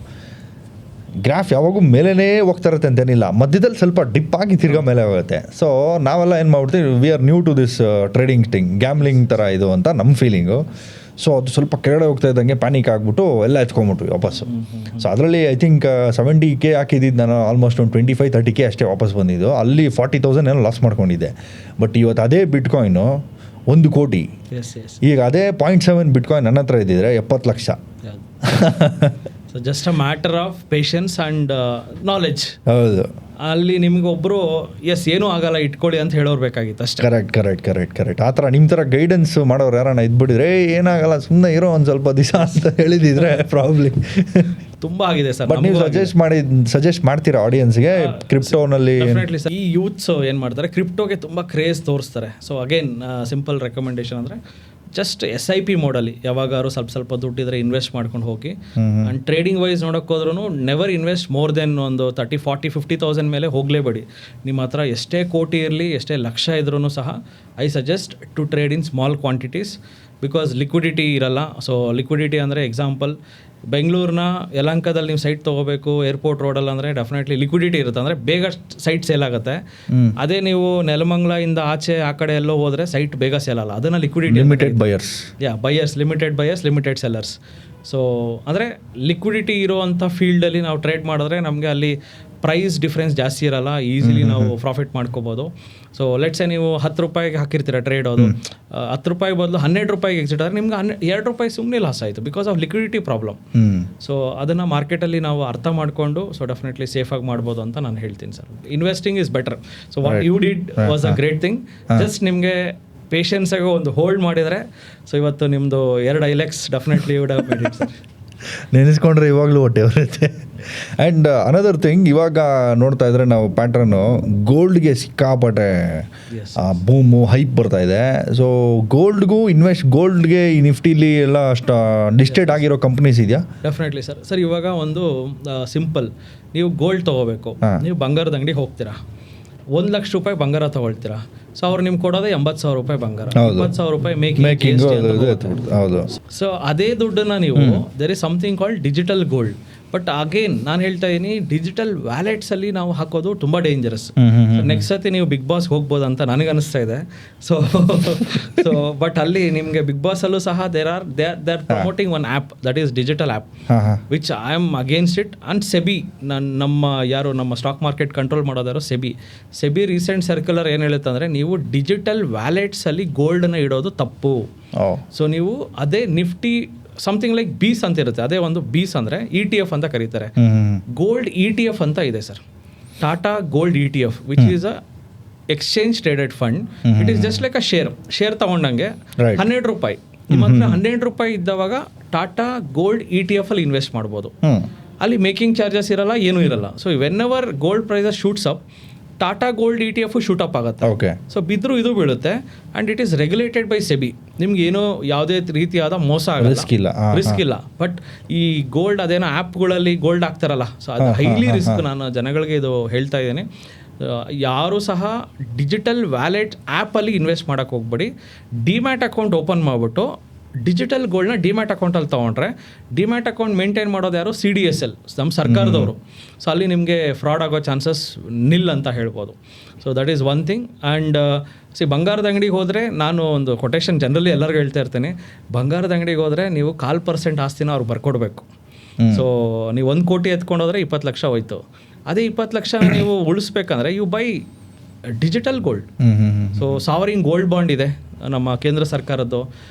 Speaker 2: ಗ್ರಾಫ್ ಯಾವಾಗೂ ಮೇಲೇ ಹೋಗ್ತಾ ಇರುತ್ತೆ ಅಂತೇನಿಲ್ಲ, ಮಧ್ಯದಲ್ಲಿ ಸ್ವಲ್ಪ ಡಿಪ್ ಆಗಿ ತಿರ್ಗಾ ಮೇಲೆ ಹೋಗುತ್ತೆ. ಸೊ ನಾವೆಲ್ಲ ಏನು ಮಾಡ್ಬಿಡ್ತೀವಿ, we are new to this trading thing, gambling ಥರ ಇದು ಅಂತ ನಮ್ಮ ಫೀಲಿಂಗು. ಸೊ ಅದು ಸ್ವಲ್ಪ ಕೆಳಗಡೆ ಹೋಗ್ತಾ ಇದ್ದಂಗೆ ಪ್ಯಾನಿಕ್ ಆಗಿಬಿಟ್ಟು ಎಲ್ಲ ಎತ್ಕೊಂಬಿಟ್ವಿ ವಾಪಸ್ಸು. ಸೊ ಅದರಲ್ಲಿ ಐ ಥಿಂಕ್ 70K ಹಾಕಿದ್ದು ನಾನು, ಆಲ್ಮೋಸ್ಟ್ ಒಂದು 25-30K ಅಷ್ಟೇ ವಾಪಸ್ ಬಂದಿದ್ದು. ಅಲ್ಲಿ 40,000 ಏನೋ ಲಾಸ್ ಮಾಡ್ಕೊಂಡಿದ್ದೆ. ಬಟ್ ಇವತ್ತು ಅದೇ ಬಿಟ್ಕಾಯಿನು 1 ಕೋಟಿ. ಈಗ ಅದೇ 0.7 ಬಿಟ್ಕಾಯಿನ್ ನನ್ನ ಹತ್ರ ಇದ್ದಿದ್ರೆ 70 lakh.
Speaker 1: So just a matter of patience and knowledge.
Speaker 2: ಹೌದು,
Speaker 1: ಅಲ್ಲಿ ನಿಮ್ಗೆ ಒಬ್ಬರು ಏನೂ ಆಗಲ್ಲ ಇಟ್ಕೊಳ್ಳಿ ಅಂತ ಹೇಳೋರು ಬೇಕಾಗಿತ್ತು ಅಷ್ಟೇ.
Speaker 2: ಕರೆಕ್ಟ್. ಆ ಥರ ನಿಮ್ಮ ಥರ ಗೈಡೆನ್ಸ್ ಮಾಡೋರು ಯಾರನ್ನ ಇದ್ಬಿಟ್ಟಿದ್ರೆ ಏನಾಗಲ್ಲ ಸುಮ್ಮನೆ ಇರೋ ಒಂದು ಸ್ವಲ್ಪ ದಿವಸ ಅಂತ ಹೇಳಿದಿದ್ರೆ ಪ್ರಾಬ್ಲಿ
Speaker 1: ತುಂಬ ಆಗಿದೆ ಸರ್.
Speaker 2: ಬಟ್ ನೀವು ಸಜೆಸ್ಟ್ ಮಾಡ್ತೀರಾ ಆಡಿಯನ್ಸ್ಗೆ ಕ್ರಿಪ್ಟೋನಲ್ಲಿ?
Speaker 1: Definitely sir. ಈ ಯೂತ್ಸ್ ಏನು ಮಾಡ್ತಾರೆ, ಕ್ರಿಪ್ಟೋಗೆ ತುಂಬ ಕ್ರೇಜ್ ತೋರಿಸ್ತಾರೆ. ಸೊ ಅಗೇನ್ ಸಿಂಪಲ್ ರೆಕಮೆಂಡೇಶನ್ ಅಂದರೆ ಜಸ್ಟ್ SIP ಮೋಡಲ್ಲಿ ಯಾವಾಗಾದ್ರು ಸ್ವಲ್ಪ ದುಡ್ಡಿದ್ರೆ ಇನ್ವೆಸ್ಟ್ ಮಾಡ್ಕೊಂಡು ಹೋಗಿ. ಆ್ಯಂಡ್ ಟ್ರೇಡಿಂಗ್ ವೈಸ್ ನೋಡೋಕೆ ಹೋದ್ರೂ ನೆವರ್ ಇನ್ವೆಸ್ಟ್ ಮೋರ್ ದೆನ್ ಒಂದು 30, 40, 50,000 ಮೇಲೆ ಹೋಗಲೇಬೇಡಿ. ನಿಮ್ಮ ಹತ್ರ ಎಷ್ಟೇ ಕೋಟಿ ಇರಲಿ, ಎಷ್ಟೇ ಲಕ್ಷ ಇದ್ರೂ ಸಹ I suggest to trade in small quantities, because liquidity ಇರಲ್ಲ. ಸೊ ಲಿಕ್ವಿಡಿಟಿ ಅಂದರೆ ಎಕ್ಸಾಂಪಲ್ ಬೆಂಗಳೂರಿನ ಯಲಹಂಕದಲ್ಲಿ ನೀವು ಸೈಟ್ ತೊಗೋಬೇಕು ಏರ್ಪೋರ್ಟ್ ರೋಡಲ್ಲಿ ಅಂದರೆ ಡೆಫಿನೆಟ್ಲಿ ಲಿಕ್ವಿಡಿಟಿ ಇರುತ್ತೆ, ಅಂದರೆ ಬೇಗ ಸೈಟ್ ಸೇಲ್ ಆಗುತ್ತೆ. ಅದೇ ನೀವು ನೆಲಮಂಗಲದಿಂದ ಆಚೆ ಆ ಕಡೆ ಎಲ್ಲೋ ಹೋದರೆ ಸೈಟ್ ಬೇಗ ಸೇಲ್ ಅಲ್ಲ. ಅದನ್ನು liquidity
Speaker 2: limited buyers,
Speaker 1: limited buyers, limited sellers. So ಅಂದರೆ ಲಿಕ್ವಿಡಿಟಿ ಇರೋವಂಥ ಫೀಲ್ಡಲ್ಲಿ ನಾವು ಟ್ರೇಡ್ ಮಾಡಿದ್ರೆ ನಮಗೆ ಅಲ್ಲಿ ಪ್ರೈಸ್ ಡಿಫ್ರೆನ್ಸ್ ಜಾಸ್ತಿ ಇರಲ್ಲ, ಈಸಿಲಿ ನಾವು ಪ್ರಾಫಿಟ್ ಮಾಡ್ಕೋಬೋದು. ಸೊ ಲೆಟ್ಸೆ ನೀವು 10 ರೂಪಾಯಿಗೆ ಹಾಕಿರ್ತೀರ ಟ್ರೇಡ್, ಅದು 10 ರೂಪಾಯಿ ಬದಲು 12 ರೂಪಾಯಿಗೆ ಎಕ್ಸಿಟ್ ಆದರೆ ನಿಮ್ಗೆ 2 ರೂಪಾಯಿ ಸುಮ್ಮನೆ ಲಾಸ್ ಆಯಿತು because of liquidity problem. So ಅದನ್ನು ಮಾರ್ಕೆಟಲ್ಲಿ ನಾವು ಅರ್ಥ ಮಾಡಿಕೊಂಡು ಸೊ ಡೆಫಿನೆಟ್ಲಿ ಸೇಫಾಗಿ ಮಾಡ್ಬೋದು ಅಂತ ನಾನು ಹೇಳ್ತೀನಿ sir. Investing is better. So what you did was a great thing. Just ನಿಮಗೆ ಪೇಷನ್ಸಾಗಿ ಒಂದು ಹೋಲ್ಡ್ ಮಾಡಿದರೆ ಸೊ ಇವತ್ತು ನಿಮ್ಮದು 2 ILX definitely would have made it sir.
Speaker 2: ನೆನೆಸ್ಕೊಂಡ್ರೆ ಇವಾಗಲೂ ಹೊಟ್ಟೆ ಬರುತ್ತೆ. ಆ್ಯಂಡ್ ಅನದರ್ ಥಿಂಗ್, ಇವಾಗ ನೋಡ್ತಾ ಇದ್ರೆ ನಾವು ಪ್ಯಾಟ್ರನ್ನು ಗೋಲ್ಡ್ಗೆ ಸಿಕ್ಕಾಪಟ್ಟೆ ಬೂಮು ಹೈಪ್ ಬರ್ತಾ ಇದೆ. ಸೊ ಗೋಲ್ಡ್ಗೂ ಗೋಲ್ಡ್ಗೆ ಈ ನಿಫ್ಟಿಲಿ ಎಲ್ಲ ಅಷ್ಟು ಲಿಸ್ಟೆಡ್ ಆಗಿರೋ ಕಂಪ್ನೀಸ್ ಇದೆಯಾ?
Speaker 1: Definitely sir. ಸರ್ ಇವಾಗ ಒಂದು ಸಿಂಪಲ್, ನೀವು ಗೋಲ್ಡ್ ತೊಗೋಬೇಕು, ನೀವು ಬಂಗಾರದ ಅಂಗಡಿಗೆ ಹೋಗ್ತೀರಾ, 1 ಲಕ್ಷ ರೂಪಾಯಿ ಬಂಗಾರ ತೊಗೊಳ್ತೀರಾ. ಸೊ ಅವ್ರು ನಿಮ್ಗೆ ಕೊಡೋದೇ 80,000 ರೂಪಾಯಿ ಬಂಗಾರ, 20,000 ರೂಪಾಯಿ ಮೇಕಿಂಗ್. ಸೊ ಅದೇ ದುಡ್ಡನ್ನ ನೀವು there is something called digital gold. But again ನಾನು ಹೇಳ್ತಾ ಇದ್ದೀನಿ, ಡಿಜಿಟಲ್ ವ್ಯಾಲೆಟ್ಸಲ್ಲಿ ನಾವು ಹಾಕೋದು ತುಂಬ ಡೇಂಜರಸ್. ನೆಕ್ಸ್ಟ್ ಸತಿ ನೀವು ಬಿಗ್ ಬಾಸ್ಗೆ ಹೋಗ್ಬೋದು ಅಂತ ನನಗೆ ಅನಿಸ್ತಾ ಇದೆ. ಸೊ ಬಟ್ ಅಲ್ಲಿ ನಿಮಗೆ ಬಿಗ್ ಬಾಸಲ್ಲೂ ಸಹ there are promoting one app that is digital app which I am against it. And SEBI, ನಮ್ಮ ಸ್ಟಾಕ್ ಮಾರ್ಕೆಟ್ ಕಂಟ್ರೋಲ್ ಮಾಡೋದಾರೋ ಸೆಬಿ ರೀಸೆಂಟ್ ಸರ್ಕ್ಯುಲರ್ ಏನು ಹೇಳುತ್ತೆ ಅಂದರೆ, ನೀವು ಡಿಜಿಟಲ್ ವ್ಯಾಲೆಟ್ಸಲ್ಲಿ ಗೋಲ್ಡನ್ನ ಇಡೋದು ತಪ್ಪು. ಸೊ ನೀವು ಅದೇ ನಿಫ್ಟಿ ಸಮಥಿಂಗ್ ಲೈಕ್ ಬೀಸ್ ಅಂತ ಇರುತ್ತೆ, ಅದೇ ಒಂದು ಬೀಸ್ ಅಂದರೆ ETF ಅಂತ ಕರೀತಾರೆ. ಗೋಲ್ಡ್ ETF ಅಂತ ಇದೆ sir, Tata gold ETF, which is a exchange traded fund. It is just like a share ತಗೊಂಡಂಗೆ 12 ರೂಪಾಯಿ ನಿಮ್ಮ ಹತ್ರ 12 ರೂಪಾಯಿ ಇದ್ದವಾಗ ಟಾಟಾ ಗೋಲ್ಡ್ ETF ಅಲ್ಲಿ ಇನ್ವೆಸ್ಟ್ ಮಾಡ್ಬೋದು. ಅಲ್ಲಿ ಮೇಕಿಂಗ್ ಚಾರ್ಜಸ್ ಇರಲ್ಲ, ಏನೂ ಇರಲ್ಲ. So whenever gold prices shoots up, Tata gold ETF shoot up ಆಗುತ್ತೆ. ಸೊ ಬಿದ್ದರೂ ಇದು ಬೀಳುತ್ತೆ. And it is regulated by SEBI. ನಿಮ್ಗೆ ಏನೋ ಯಾವುದೇ ರೀತಿಯಾದ ಮೋಸ ಆಗಲ್ಲ, ರಿಸ್ಕ್ ಇಲ್ಲ. ಬಟ್ ಈ ಗೋಲ್ಡ್ ಅದೇನೋ ಆ್ಯಪ್ಗಳಲ್ಲಿ ಗೋಲ್ಡ್ ಆಗ್ತಾರಲ್ಲ, ಸೊ ಅದು ಹೈಲಿ ರಿಸ್ಕ್. ನಾನು ಜನಗಳಿಗೆ ಇದು ಹೇಳ್ತಾ ಇದ್ದೀನಿ, ಯಾರೂ ಸಹ ಡಿಜಿಟಲ್ ವ್ಯಾಲೆಟ್ ಆ್ಯಪಲ್ಲಿ ಇನ್ವೆಸ್ಟ್ ಮಾಡೋಕ್ಕೆ ಹೋಗ್ಬೇಡಿ. ಡಿಮ್ಯಾಟ್ ಅಕೌಂಟ್ ಓಪನ್ ಮಾಡಿಬಿಟ್ಟು ಡಿಜಿಟಲ್ ಗೋಲ್ಡ್ನ ಡಿಮ್ಯಾಟ್ ಅಕೌಂಟಲ್ಲಿ ತೊಗೊಂಡ್ರೆ, ಡಿಮ್ಯಾಟ್ ಅಕೌಂಟ್ ಮೇಂಟೈನ್ ಮಾಡೋದು ಯಾರು? CDSL, ನಮ್ಮ ಸರ್ಕಾರದವರು. ಸೊ ಅಲ್ಲಿ ನಿಮಗೆ ಫ್ರಾಡ್ ಆಗೋ ಚಾನ್ಸಸ್ ನಿಲ್ ಅಂತ ಹೇಳ್ಬೋದು. So that is one thing. And ಬಂಗಾರದ ಅಂಗಡಿಗೆ ಹೋದರೆ, ನಾನು ಒಂದು ಕೊಟೇಶನ್ ಜನರಲಿ ಎಲ್ಲರಿಗೂ ಹೇಳ್ತಾ ಇರ್ತೀನಿ, ಬಂಗಾರದ ಅಂಗಡಿಗೆ ಹೋದರೆ ನೀವು 0.25% ಆಸ್ತಿನ ಅವ್ರಿಗೆ ಬರ್ಕೊಡ್ಬೇಕು. ಸೊ ನೀವು 1 ಕೋಟಿ ಎತ್ಕೊಂಡೋದ್ರೆ 20 ಲಕ್ಷ ಹೋಯ್ತು. ಅದೇ 20 ಲಕ್ಷ ನೀವು ಉಳಿಸ್ಬೇಕಂದ್ರೆ you buy digital gold. So sovereign gold bond ಇದೆ ನಮ್ಮ ಕೇಂದ್ರ ಸರ್ಕಾರದ್ದು.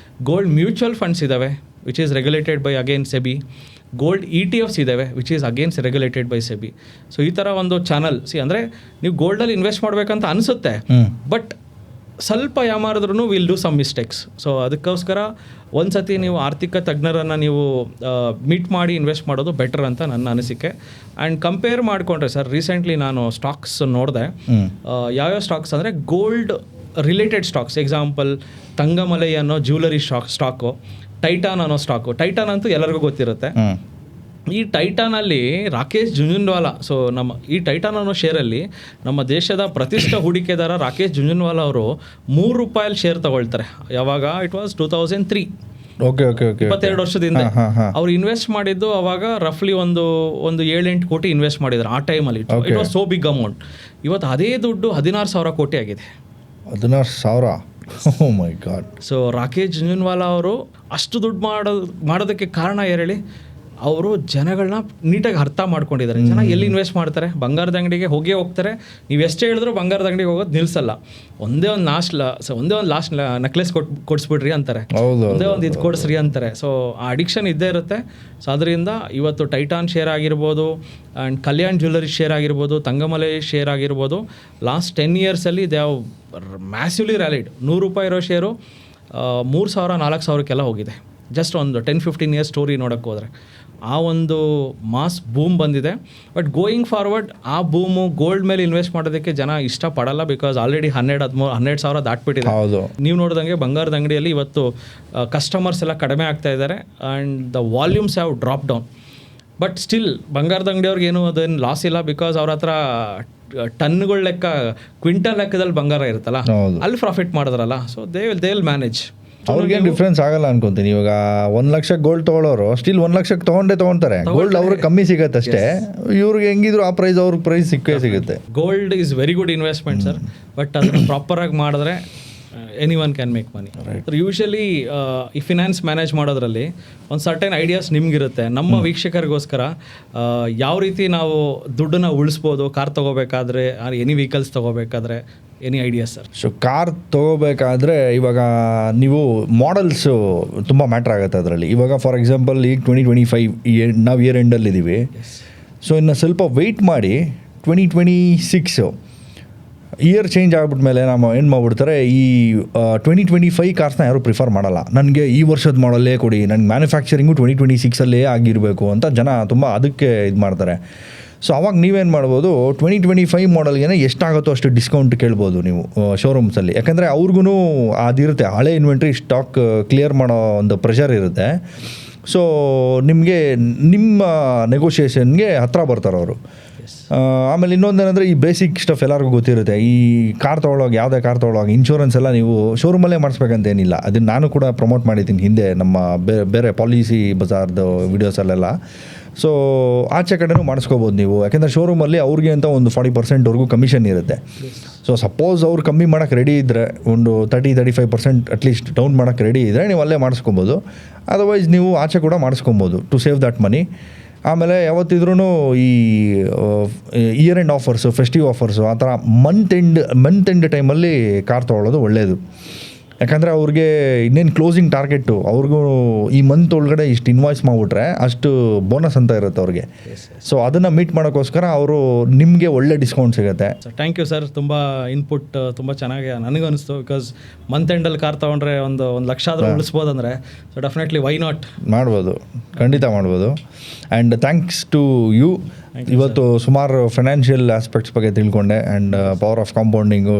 Speaker 1: ಗೋಲ್ಡ್ ಮ್ಯೂಚುವಲ್ ಫಂಡ್ಸ್ ಇದ್ದಾವೆ which is regulated by again SEBI. Gold ETFs ಇದ್ದಾವೆ which is again regulated by SEBI. So ಈ ಥರ ಒಂದು ಚಾನಲ್ ಅಂದರೆ ನೀವು ಗೋಲ್ಡಲ್ಲಿ ಇನ್ವೆಸ್ಟ್ ಮಾಡಬೇಕಂತ ಅನಿಸುತ್ತೆ, ಬಟ್ ಸ್ವಲ್ಪ ಯಾಮಾರಿದ್ರೂ will do some mistakes. So ಅದಕ್ಕೋಸ್ಕರ ಒಂದು ಸತಿ ನೀವು ಆರ್ಥಿಕ ತಜ್ಞರನ್ನು ನೀವು ಮೀಟ್ ಮಾಡಿ ಇನ್ವೆಸ್ಟ್ ಮಾಡೋದು ಬೆಟರ್ ಅಂತ ನನ್ನ ಅನಿಸಿಕೆ. ಆ್ಯಂಡ್ ಕಂಪೇರ್ ಮಾಡಿಕೊಂಡ್ರೆ ಸರ್, ರೀಸೆಂಟ್ಲಿ ನಾನು ಸ್ಟಾಕ್ಸ್ ನೋಡಿದೆ. ಯಾವ್ಯಾವ ಸ್ಟಾಕ್ಸ್ ಅಂದರೆ ಗೋಲ್ಡ್ ರಿಲೇಟೆಡ್ ಸ್ಟಾಕ್ಸ್. ಎಕ್ಸಾಂಪಲ್ ತಂಗಮಲೈ ಅನ್ನೋ ಜ್ಯುವೆಲರಿ ಸ್ಟಾಕು, ಟೈಟಾನ್ ಅನ್ನೋ ಸ್ಟಾಕು. ಟೈಟಾನ್ ಅಂತೂ ಎಲ್ಲರಿಗೂ ಗೊತ್ತಿರುತ್ತೆ. ಈ ಟೈಟಾನಲ್ಲಿ ರಾಕೇಶ್ ಜುಂಜುನ್ವಾಲಾ, ಸೊ ಈ ಟೈಟಾನ್ ಅನ್ನೋ ಶೇರಲ್ಲಿ ನಮ್ಮ ದೇಶದ ಪ್ರತಿಷ್ಠ ಹೂಡಿಕೆದಾರ ರಾಕೇಶ್ ಜುಂಜುನ್ವಾಲಾ ಅವರು ₹3 ಶೇರ್ ತಗೊಳ್ತಾರೆ. ಯಾವಾಗ? It was 2003. 22 ವರ್ಷದಿಂದ ಅವ್ರು ಇನ್ವೆಸ್ಟ್ ಮಾಡಿದ್ದು ಅವಾಗ ರಫ್ಲಿ ಒಂದು 7-8 ಕೋಟಿ ಇನ್ವೆಸ್ಟ್ ಮಾಡಿದ್ರು ಆ ಟೈಮಲ್ಲಿ. It was so big amount. ಇವತ್ತು ಅದೇ ದುಡ್ಡು 16,000 ಕೋಟಿ ಆಗಿದೆ.
Speaker 2: 16,000. Oh my god.
Speaker 1: So Rakesh Jhunjhunwala ಅವರು ಅಷ್ಟು ದುಡ್ಡು ಮಾಡೋದಕ್ಕೆ ಕಾರಣ ಹೇಳಿ, ಅವರು ಜನಗಳನ್ನ ನೀಟಾಗಿ ಅರ್ಥ ಮಾಡ್ಕೊಂಡಿದ್ದಾರೆ. ಜನ ಎಲ್ಲಿ ಇನ್ವೆಸ್ಟ್ ಮಾಡ್ತಾರೆ? ಬಂಗಾರದ ಅಂಗಡಿಗೆ ಹೋಗ್ತಾರೆ. ನೀವು ಎಷ್ಟೇ ಹೇಳಿದ್ರು ಬಂಗಾರದ ಅಂಗಡಿಗೆ ಹೋಗೋದು ನಿಲ್ಲಿಸಲ್ಲ. ಒಂದೇ ಒಂದು ಲಾಸ್ಟ್ ನೆಕ್ಲೆಸ್ ಕೊಡಿಸ್ಬಿಡ್ರಿ ಅಂತಾರೆ, ಒಂದೇ ಒಂದು ಇದು ಕೊಡಿಸ್ರಿ ಅಂತಾರೆ. ಸೊ ಆ ಅಡಿಕ್ಷನ್ ಇದ್ದೇ ಇರುತ್ತೆ. ಸೊ ಅದರಿಂದ ಇವತ್ತು ಟೈಟಾನ್ ಶೇರ್ ಆಗಿರ್ಬೋದು, ಆ್ಯಂಡ್ ಕಲ್ಯಾಣ್ ಜ್ಯುವೆಲರಿ ಶೇರ್ ಆಗಿರ್ಬೋದು, ತಂಗಮಲೈ ಶೇರ್ ಆಗಿರ್ಬೋದು, last 10 ಇಯರ್ಸಲ್ಲಿ they have massively rallied. ₹100 ಇರೋ ಶೇರು 3,000-4,000ಕ್ಕೆಲ್ಲ ಹೋಗಿದೆ. ಜಸ್ಟ್ ಒಂದು 10-15 ಇಯರ್ಸ್ ಸ್ಟೋರಿ ನೋಡೋಕ್ಕೆ ಹೋದರೆ ಆ ಒಂದು ಮಾಸ್ ಬೂಮ್ ಬಂದಿದೆ. ಬಟ್ ಗೋಯಿಂಗ್ ಫಾರ್ವರ್ಡ್ ಆ ಬೂಮು ಗೋಲ್ಡ್ ಮೇಲೆ ಇನ್ವೆಸ್ಟ್ ಮಾಡೋದಕ್ಕೆ ಜನ ಇಷ್ಟಪಡಲ್ಲ, ಬಿಕಾಸ್ ಆಲ್ರೆಡಿ 12,000 ದಾಟ್ಬಿಟ್ಟಿದೆ. ನೀವು ನೋಡಿದಂಗೆ ಬಂಗಾರದ ಅಂಗಡಿಯಲ್ಲಿ ಇವತ್ತು ಕಸ್ಟಮರ್ಸ್ ಎಲ್ಲ ಕಡಿಮೆ ಆಗ್ತಾ ಇದ್ದಾರೆ and the volumes have drop down. But still ಬಂಗಾರದ ಅಂಗಡಿಯವ್ರಿಗೆ ಏನು ಅದೇನು ಲಾಸ್ ಇಲ್ಲ, ಬಿಕಾಸ್ ಅವ್ರ ಹತ್ರ ಟನ್ಗಳ ಲೆಕ್ಕ, ಕ್ವಿಂಟಲ್ ಲೆಕ್ಕದಲ್ಲಿ ಬಂಗಾರ ಇರುತ್ತಲ್ಲ, ಅಲ್ಲಿ ಪ್ರಾಫಿಟ್ ಮಾಡಿದ್ರಲ್ಲ. So they will manage.
Speaker 2: ಅವ್ರಿಗೇನು ಡಿಫ್ರೆನ್ಸ್ ಆಗಲ್ಲ ಅನ್ಕೊಂತೀನಿ. ಇವಾಗ 1 ಲಕ್ಷ ಗೋಲ್ಡ್ ತೊಗೊಳೋರು ಸ್ಟಿಲ್ 1 ಲಕ್ಷಕ್ಕೆ ತೊಗೊಳ್ತಾರೆ. ಗೋಲ್ಡ್ ಅವ್ರಿಗೆ ಕಮ್ಮಿ ಸಿಗುತ್ತೆ ಅಷ್ಟೇ. ಇವ್ರಿಗೆ ಹೆಂಗಿದ್ರು ಆ ಪ್ರೈಸ್ ಅವ್ರಿಗೆ ಪ್ರೈಸ್ ಸಿಗುತ್ತೆ.
Speaker 1: Gold is very good investment sir, but ಅದನ್ನು ಪ್ರಾಪರಾಗಿ ಮಾಡಿದ್ರೆ any one can make money. Usually ಈ ಫಿನಾನ್ಸ್ ಮ್ಯಾನೇಜ್ ಮಾಡೋದ್ರಲ್ಲಿ ಒಂದು ಸರ್ಟೆನ್ ಐಡಿಯಾಸ್ ನಿಮ್ಗಿರುತ್ತೆ. ನಮ್ಮ ವೀಕ್ಷಕರಿಗೋಸ್ಕರ ಯಾವ ರೀತಿ ನಾವು ದುಡ್ಡನ್ನು ಉಳಿಸ್ಬೋದು, ಕಾರ್ ತೊಗೋಬೇಕಾದ್ರೆ, ಎನಿ ವೆಹಿಕಲ್ಸ್ ತೊಗೋಬೇಕಾದ್ರೆ, any ideas sir?
Speaker 2: So car ತೊಗೋಬೇಕಾದ್ರೆ ಇವಾಗ ನೀವು ಮಾಡೆಲ್ಸು ತುಂಬ ಮ್ಯಾಟ್ರ್ ಆಗುತ್ತೆ ಅದರಲ್ಲಿ. ಇವಾಗ ಫಾರ್ ಎಕ್ಸಾಂಪಲ್ ಈಗ 2025 ನಾವು ಇಯರ್ ಎಂಡಲ್ಲಿದ್ದೀವಿ. ಸೊ ಇನ್ನು ಸ್ವಲ್ಪ ವೆಯ್ಟ್ ಮಾಡಿ 2026 ಇಯರ್ ಚೇಂಜ್ ಆಗಿಬಿಟ್ಮೇಲೆ ನಾವು ಏನು ಮಾಡ್ಬಿಡ್ತಾರೆ, ಈ 2025 ಕಾರ್ಸ್ನ ಯಾರೂ ಪ್ರಿಫರ್ ಮಾಡಲ್ಲ. ನನಗೆ ಈ ವರ್ಷದ ಮಾಡಲ್ಲೇ ಕೊಡಿ, ನನಗೆ ಮ್ಯಾನುಫ್ಯಾಕ್ಚರಿಂಗು 2026 ಆಗಿರಬೇಕು ಅಂತ ಜನ ತುಂಬ ಅದಕ್ಕೆ ಇದು ಮಾಡ್ತಾರೆ. ಸೊ ಅವಾಗ ನೀವೇನು ಮಾಡ್ಬೋದು, 2025 ಮಾಡಲ್ಗೆ ಎಷ್ಟಾಗುತ್ತೋ ಅಷ್ಟು ಡಿಸ್ಕೌಂಟ್ ಕೇಳ್ಬೋದು ನೀವು ಶೋರೂಮ್ಸಲ್ಲಿ. ಯಾಕಂದರೆ ಅವ್ರಿಗೂ ಅದಿರುತ್ತೆ, ಹಳೆ ಇನ್ವೆಂಟ್ರಿ ಸ್ಟಾಕ್ ಕ್ಲಿಯರ್ ಮಾಡೋ ಒಂದು ಪ್ರೆಷರ್ ಇರುತ್ತೆ. ಸೊ ನಿಮಗೆ ನಿಮ್ಮ ನೆಗೋಷಿಯೇಷನ್ಗೆ ಹತ್ರ ಬರ್ತಾರೆ ಅವರು. ಆಮೇಲೆ ಇನ್ನೊಂದೇನೆಂದರೆ ಈ ಬೇಸಿಕ್ ಸ್ಟಫ್ ಎಲ್ಲರಿಗೂ ಗೊತ್ತಿರುತ್ತೆ. ಈ ಕಾರ್ ತೊಗೊಳೋವಾಗ, ಯಾವುದೇ ಕಾರ್ ತೊಗೊಳೋವಾಗ ಇನ್ಶೂರೆನ್ಸ್ ಎಲ್ಲ ನೀವು ಶೋರೂಮಲ್ಲೇ ಮಾಡಿಸ್ಬೇಕಂತೇನಿಲ್ಲ. ಅದನ್ನು ನಾನು ಕೂಡ ಪ್ರಮೋಟ್ ಮಾಡಿದ್ದೀನಿ ಹಿಂದೆ ನಮ್ಮ ಬೇರೆ ಪಾಲಿಸಿ ಬಜಾರ್ದು ವಿಡಿಯೋಸಲ್ಲೆಲ್ಲ. ಸೊ ಆಚೆ ಕಡೆನೂ ಮಾಡಿಸ್ಕೋಬೋದು ನೀವು. ಯಾಕೆಂದರೆ ಶೋರೂಮಲ್ಲಿ ಅವ್ರಿಗೆ ಅಂತ ಒಂದು 40%ವರೆಗೂ ಕಮಿಷನ್ ಇರುತ್ತೆ. ಸೊ ಸಪೋಸ್ ಅವ್ರು ಕಮ್ಮಿ ಮಾಡೋಕ್ಕೆ ರೆಡಿ ಇದ್ದರೆ, ಒಂದು 30-35% ಅಟ್ಲೀಸ್ಟ್ ಡೌನ್ ಮಾಡೋಕ್ಕೆ ರೆಡಿ ಇದ್ದರೆ ನೀವು ಅಲ್ಲೇ ಮಾಡಿಸ್ಕೊಬೋದು. ಅದರ್ವೈಸ್ ನೀವು ಆಚೆ ಕೂಡ ಮಾಡಿಸ್ಕೊಬೋದು ಟು ಸೇವ್ ದ್ಯಾಟ್ ಮನಿ. ಆಮೇಲೆ ಯಾವತ್ತಿದ್ರೂ ಈ year end offers, festive offers, ಆ ಥರ ಮಂತ್ ಎಂಡ್ ಟೈಮಲ್ಲಿ ಕಾರ್ ತೊಗೊಳ್ಳೋದು ಒಳ್ಳೆಯದು. ಯಾಕಂದರೆ ಅವ್ರಿಗೆ ಇನ್ನೇನು ಕ್ಲೋಸಿಂಗ್ ಟಾರ್ಗೆಟು, ಅವ್ರಿಗೂ ಈ ಮಂತ್ ಒಳಗಡೆ ಇಷ್ಟು ಇನ್ವಾಯ್ಸ್ ಮಾಡಿಬಿಟ್ರೆ ಅಷ್ಟು ಬೋನಸ್ ಅಂತ ಇರುತ್ತೆ ಅವ್ರಿಗೆ. ಸೊ ಅದನ್ನು ಮೀಟ್ ಮಾಡೋಕ್ಕೋಸ್ಕರ ಅವರು ನಿಮಗೆ ಒಳ್ಳೆ ಡಿಸ್ಕೌಂಟ್ ಸಿಗುತ್ತೆ.
Speaker 1: Thank you sir. ತುಂಬ ಇನ್ಪುಟ್ ತುಂಬ ಚೆನ್ನಾಗಿ ನನಗೂ ಅನಿಸ್ತು. ಬಿಕಾಸ್ ಮಂತ್ ಎಂಡಲ್ಲಿ ಕಾರ್ ತೊಗೊಂಡ್ರೆ ಒಂದು 1 ಲಕ್ಷ ಆದರೂ ಉಳಿಸ್ಬೋದು ಅಂದರೆ, ಸೊ ಡೆಫಿನೆಟ್ಲಿ ವೈ ನಾಟ್ ಮಾಡ್ಬೋದು,
Speaker 2: ಖಂಡಿತ ಮಾಡ್ಬೋದು. And thanks to you. ಇವತ್ತು ಸುಮಾರು ಫೈನಾನ್ಷಿಯಲ್ ಆಸ್ಪೆಕ್ಟ್ಸ್ ಬಗ್ಗೆ ತಿಳ್ಕೊಂಡೆ. And power of compounding,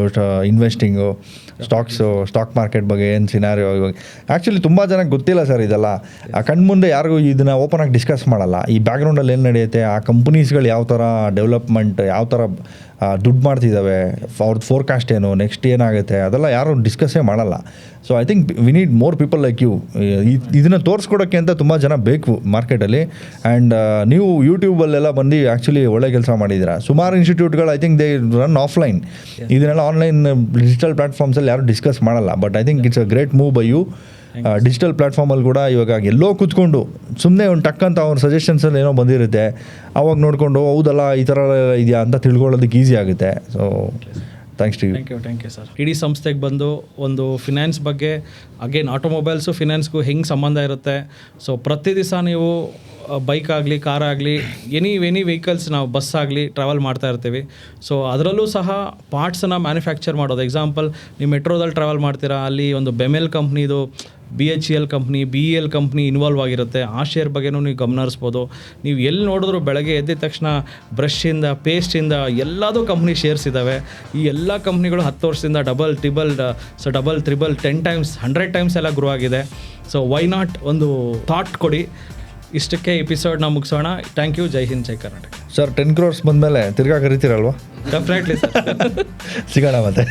Speaker 2: investing, stock market ಬಗ್ಗೆ ಏನು ಸಿನಾರಿಯೋ. ಇವಾಗ ಆ್ಯಕ್ಚುಲಿ ತುಂಬ ಜನಕ್ಕೆ ಗೊತ್ತಿಲ್ಲ ಸರ್ ಇದೆಲ್ಲ. ಆ ಕಣ್ಮುಂದೆ ಯಾರಿಗೂ ಇದನ್ನು ಓಪನ್ ಆಗಿ ಡಿಸ್ಕಸ್ ಮಾಡಲ್ಲ. ಈ ಬ್ಯಾಕ್ಗ್ರೌಂಡಲ್ಲಿ ಏನು ನಡೆಯುತ್ತೆ, ಆ ಕಂಪ್ನೀಸ್ಗಳು ಯಾವ ಥರ ಡೆವಲಪ್ಮೆಂಟ್, ಯಾವ ಥರ ದುಡ್ಡು ಮಾಡ್ತಿದ್ದಾವೆ, ಅವ್ರದ್ದು ಫೋರ್ಕಾಸ್ಟ್ ಏನು, ನೆಕ್ಸ್ಟ್ ಏನಾಗುತ್ತೆ, ಅದೆಲ್ಲ ಯಾರೂ ಡಿಸ್ಕಸ್ಸೇ ಮಾಡಲ್ಲ. So I think we need more people like you. ಇದನ್ನು ತೋರಿಸ್ಕೊಡೋಕ್ಕೆ ಅಂತ ತುಂಬ ಜನ ಬೇಕು ಮಾರ್ಕೆಟಲ್ಲಿ. ಆ್ಯಂಡ್ ನೀವು ಯೂಟ್ಯೂಬಲ್ಲೆಲ್ಲ ಬಂದು ಆ್ಯಕ್ಚುಲಿ ಒಳ್ಳೆ ಕೆಲಸ ಮಾಡಿದ್ದೀರಾ. ಸುಮಾರು ಇನ್ಸ್ಟಿಟ್ಯೂಟ್ಗಳು I think they run offline. ಇದನ್ನೆಲ್ಲ ಆನ್ಲೈನ್ ಡಿಜಿಟಲ್ ಪ್ಲಾಟ್ಫಾರ್ಮ್ಸಲ್ಲಿ ಯಾರು ಡಿಸ್ಕಸ್ ಮಾಡಲ್ಲ. But I think it's a great move by you. Digital ಪ್ಲ್ಯಾಟ್ಫಾರ್ಮಲ್ಲಿ ಕೂಡ ಇವಾಗ ಎಲ್ಲೋ ಕೂತ್ಕೊಂಡು ಸುಮ್ಮನೆ ಒಂದು ಟಕ್ ಅಂತ ಅವ್ರ ಸಜೆಷನ್ಸಲ್ಲಿ ಏನೋ ಬಂದಿರುತ್ತೆ, ಅವಾಗ ನೋಡಿಕೊಂಡು ಹೌದಲ್ಲ ಈ ಥರ ಇದೆಯಾ ಅಂತ ತಿಳ್ಕೊಳ್ಳೋದಕ್ಕೆ ಈಸಿ ಆಗುತ್ತೆ. So thanks to you.
Speaker 1: Thank you sir. ಇಡೀ ಸಂಸ್ಥೆಗೆ ಬಂದು ಒಂದು ಫಿನಾನ್ಸ್ ಬಗ್ಗೆ ಅಗೇನ್ ಆಟೋಮೊಬೈಲ್ಸು ಫಿನಾನ್ಸ್ಗೂ ಹೆಂಗೆ ಸಂಬಂಧ ಇರುತ್ತೆ. ಸೊ ಪ್ರತಿ ದಿವಸ ನೀವು ಬೈಕ್ ಆಗಲಿ, ಕಾರ್ ಆಗಲಿ, ಎನಿ ವೆಹಿಕಲ್ಸ್ ನಾವು ಬಸ್ ಆಗಲಿ ಟ್ರಾವೆಲ್ ಮಾಡ್ತಾ ಇರ್ತೀವಿ. ಸೊ ಅದರಲ್ಲೂ ಸಹ ಪಾರ್ಟ್ಸನ್ನು ಮ್ಯಾನುಫ್ಯಾಕ್ಚರ್ ಮಾಡೋದು. ಎಕ್ಸಾಂಪಲ್, ನೀವು ಮೆಟ್ರೋದಲ್ಲಿ ಟ್ರಾವೆಲ್ ಮಾಡ್ತೀರಾ, ಅಲ್ಲಿ ಒಂದು ಬೆಮೆಲ್ ಕಂಪ್ನಿದು BHEL company, BEL company involve ಆಗಿರುತ್ತೆ. ಆ ಶೇರ್ ಬಗ್ಗೆನೂ ನೀವು ಗಮನ ಹರಿಸ್ಬೋದು. ನೀವು ಎಲ್ಲಿ ನೋಡಿದ್ರು ಬೆಳಗ್ಗೆ ಎದ್ದ ತಕ್ಷಣ ಬ್ರಷಿಂದ, ಪೇಸ್ಟಿಂದ ಎಲ್ಲದೂ ಕಂಪ್ನಿ ಶೇರ್ಸ್ ಇದ್ದಾವೆ. ಈ ಎಲ್ಲ ಕಂಪ್ನಿಗಳು 10 ವರ್ಷದಿಂದ ಡಬಲ್, ತ್ರಿಬಲ್ 10 ಟೈಮ್ಸ್ 100 ಟೈಮ್ಸ್ ಎಲ್ಲ ಗ್ರೋ ಆಗಿದೆ. ಸೊ ವೈ ನಾಟ್ ಒಂದು ಥಾಟ್ ಕೊಡಿ. ಇಷ್ಟಕ್ಕೆ ಎಪಿಸೋಡ್ನ ಮುಗಿಸೋಣ. Thank you. ಜೈ ಹಿಂದ್, ಜೈ ಕರ್ನಾಟಕ.
Speaker 2: ಸರ್ 10 crores ಬಂದಮೇಲೆ ತಿರ್ಗಾ ಕರಿತೀರಲ್ವಾ?
Speaker 1: Definitely sir.
Speaker 2: ಸಿಗೋಣ ಮತ್ತೆ.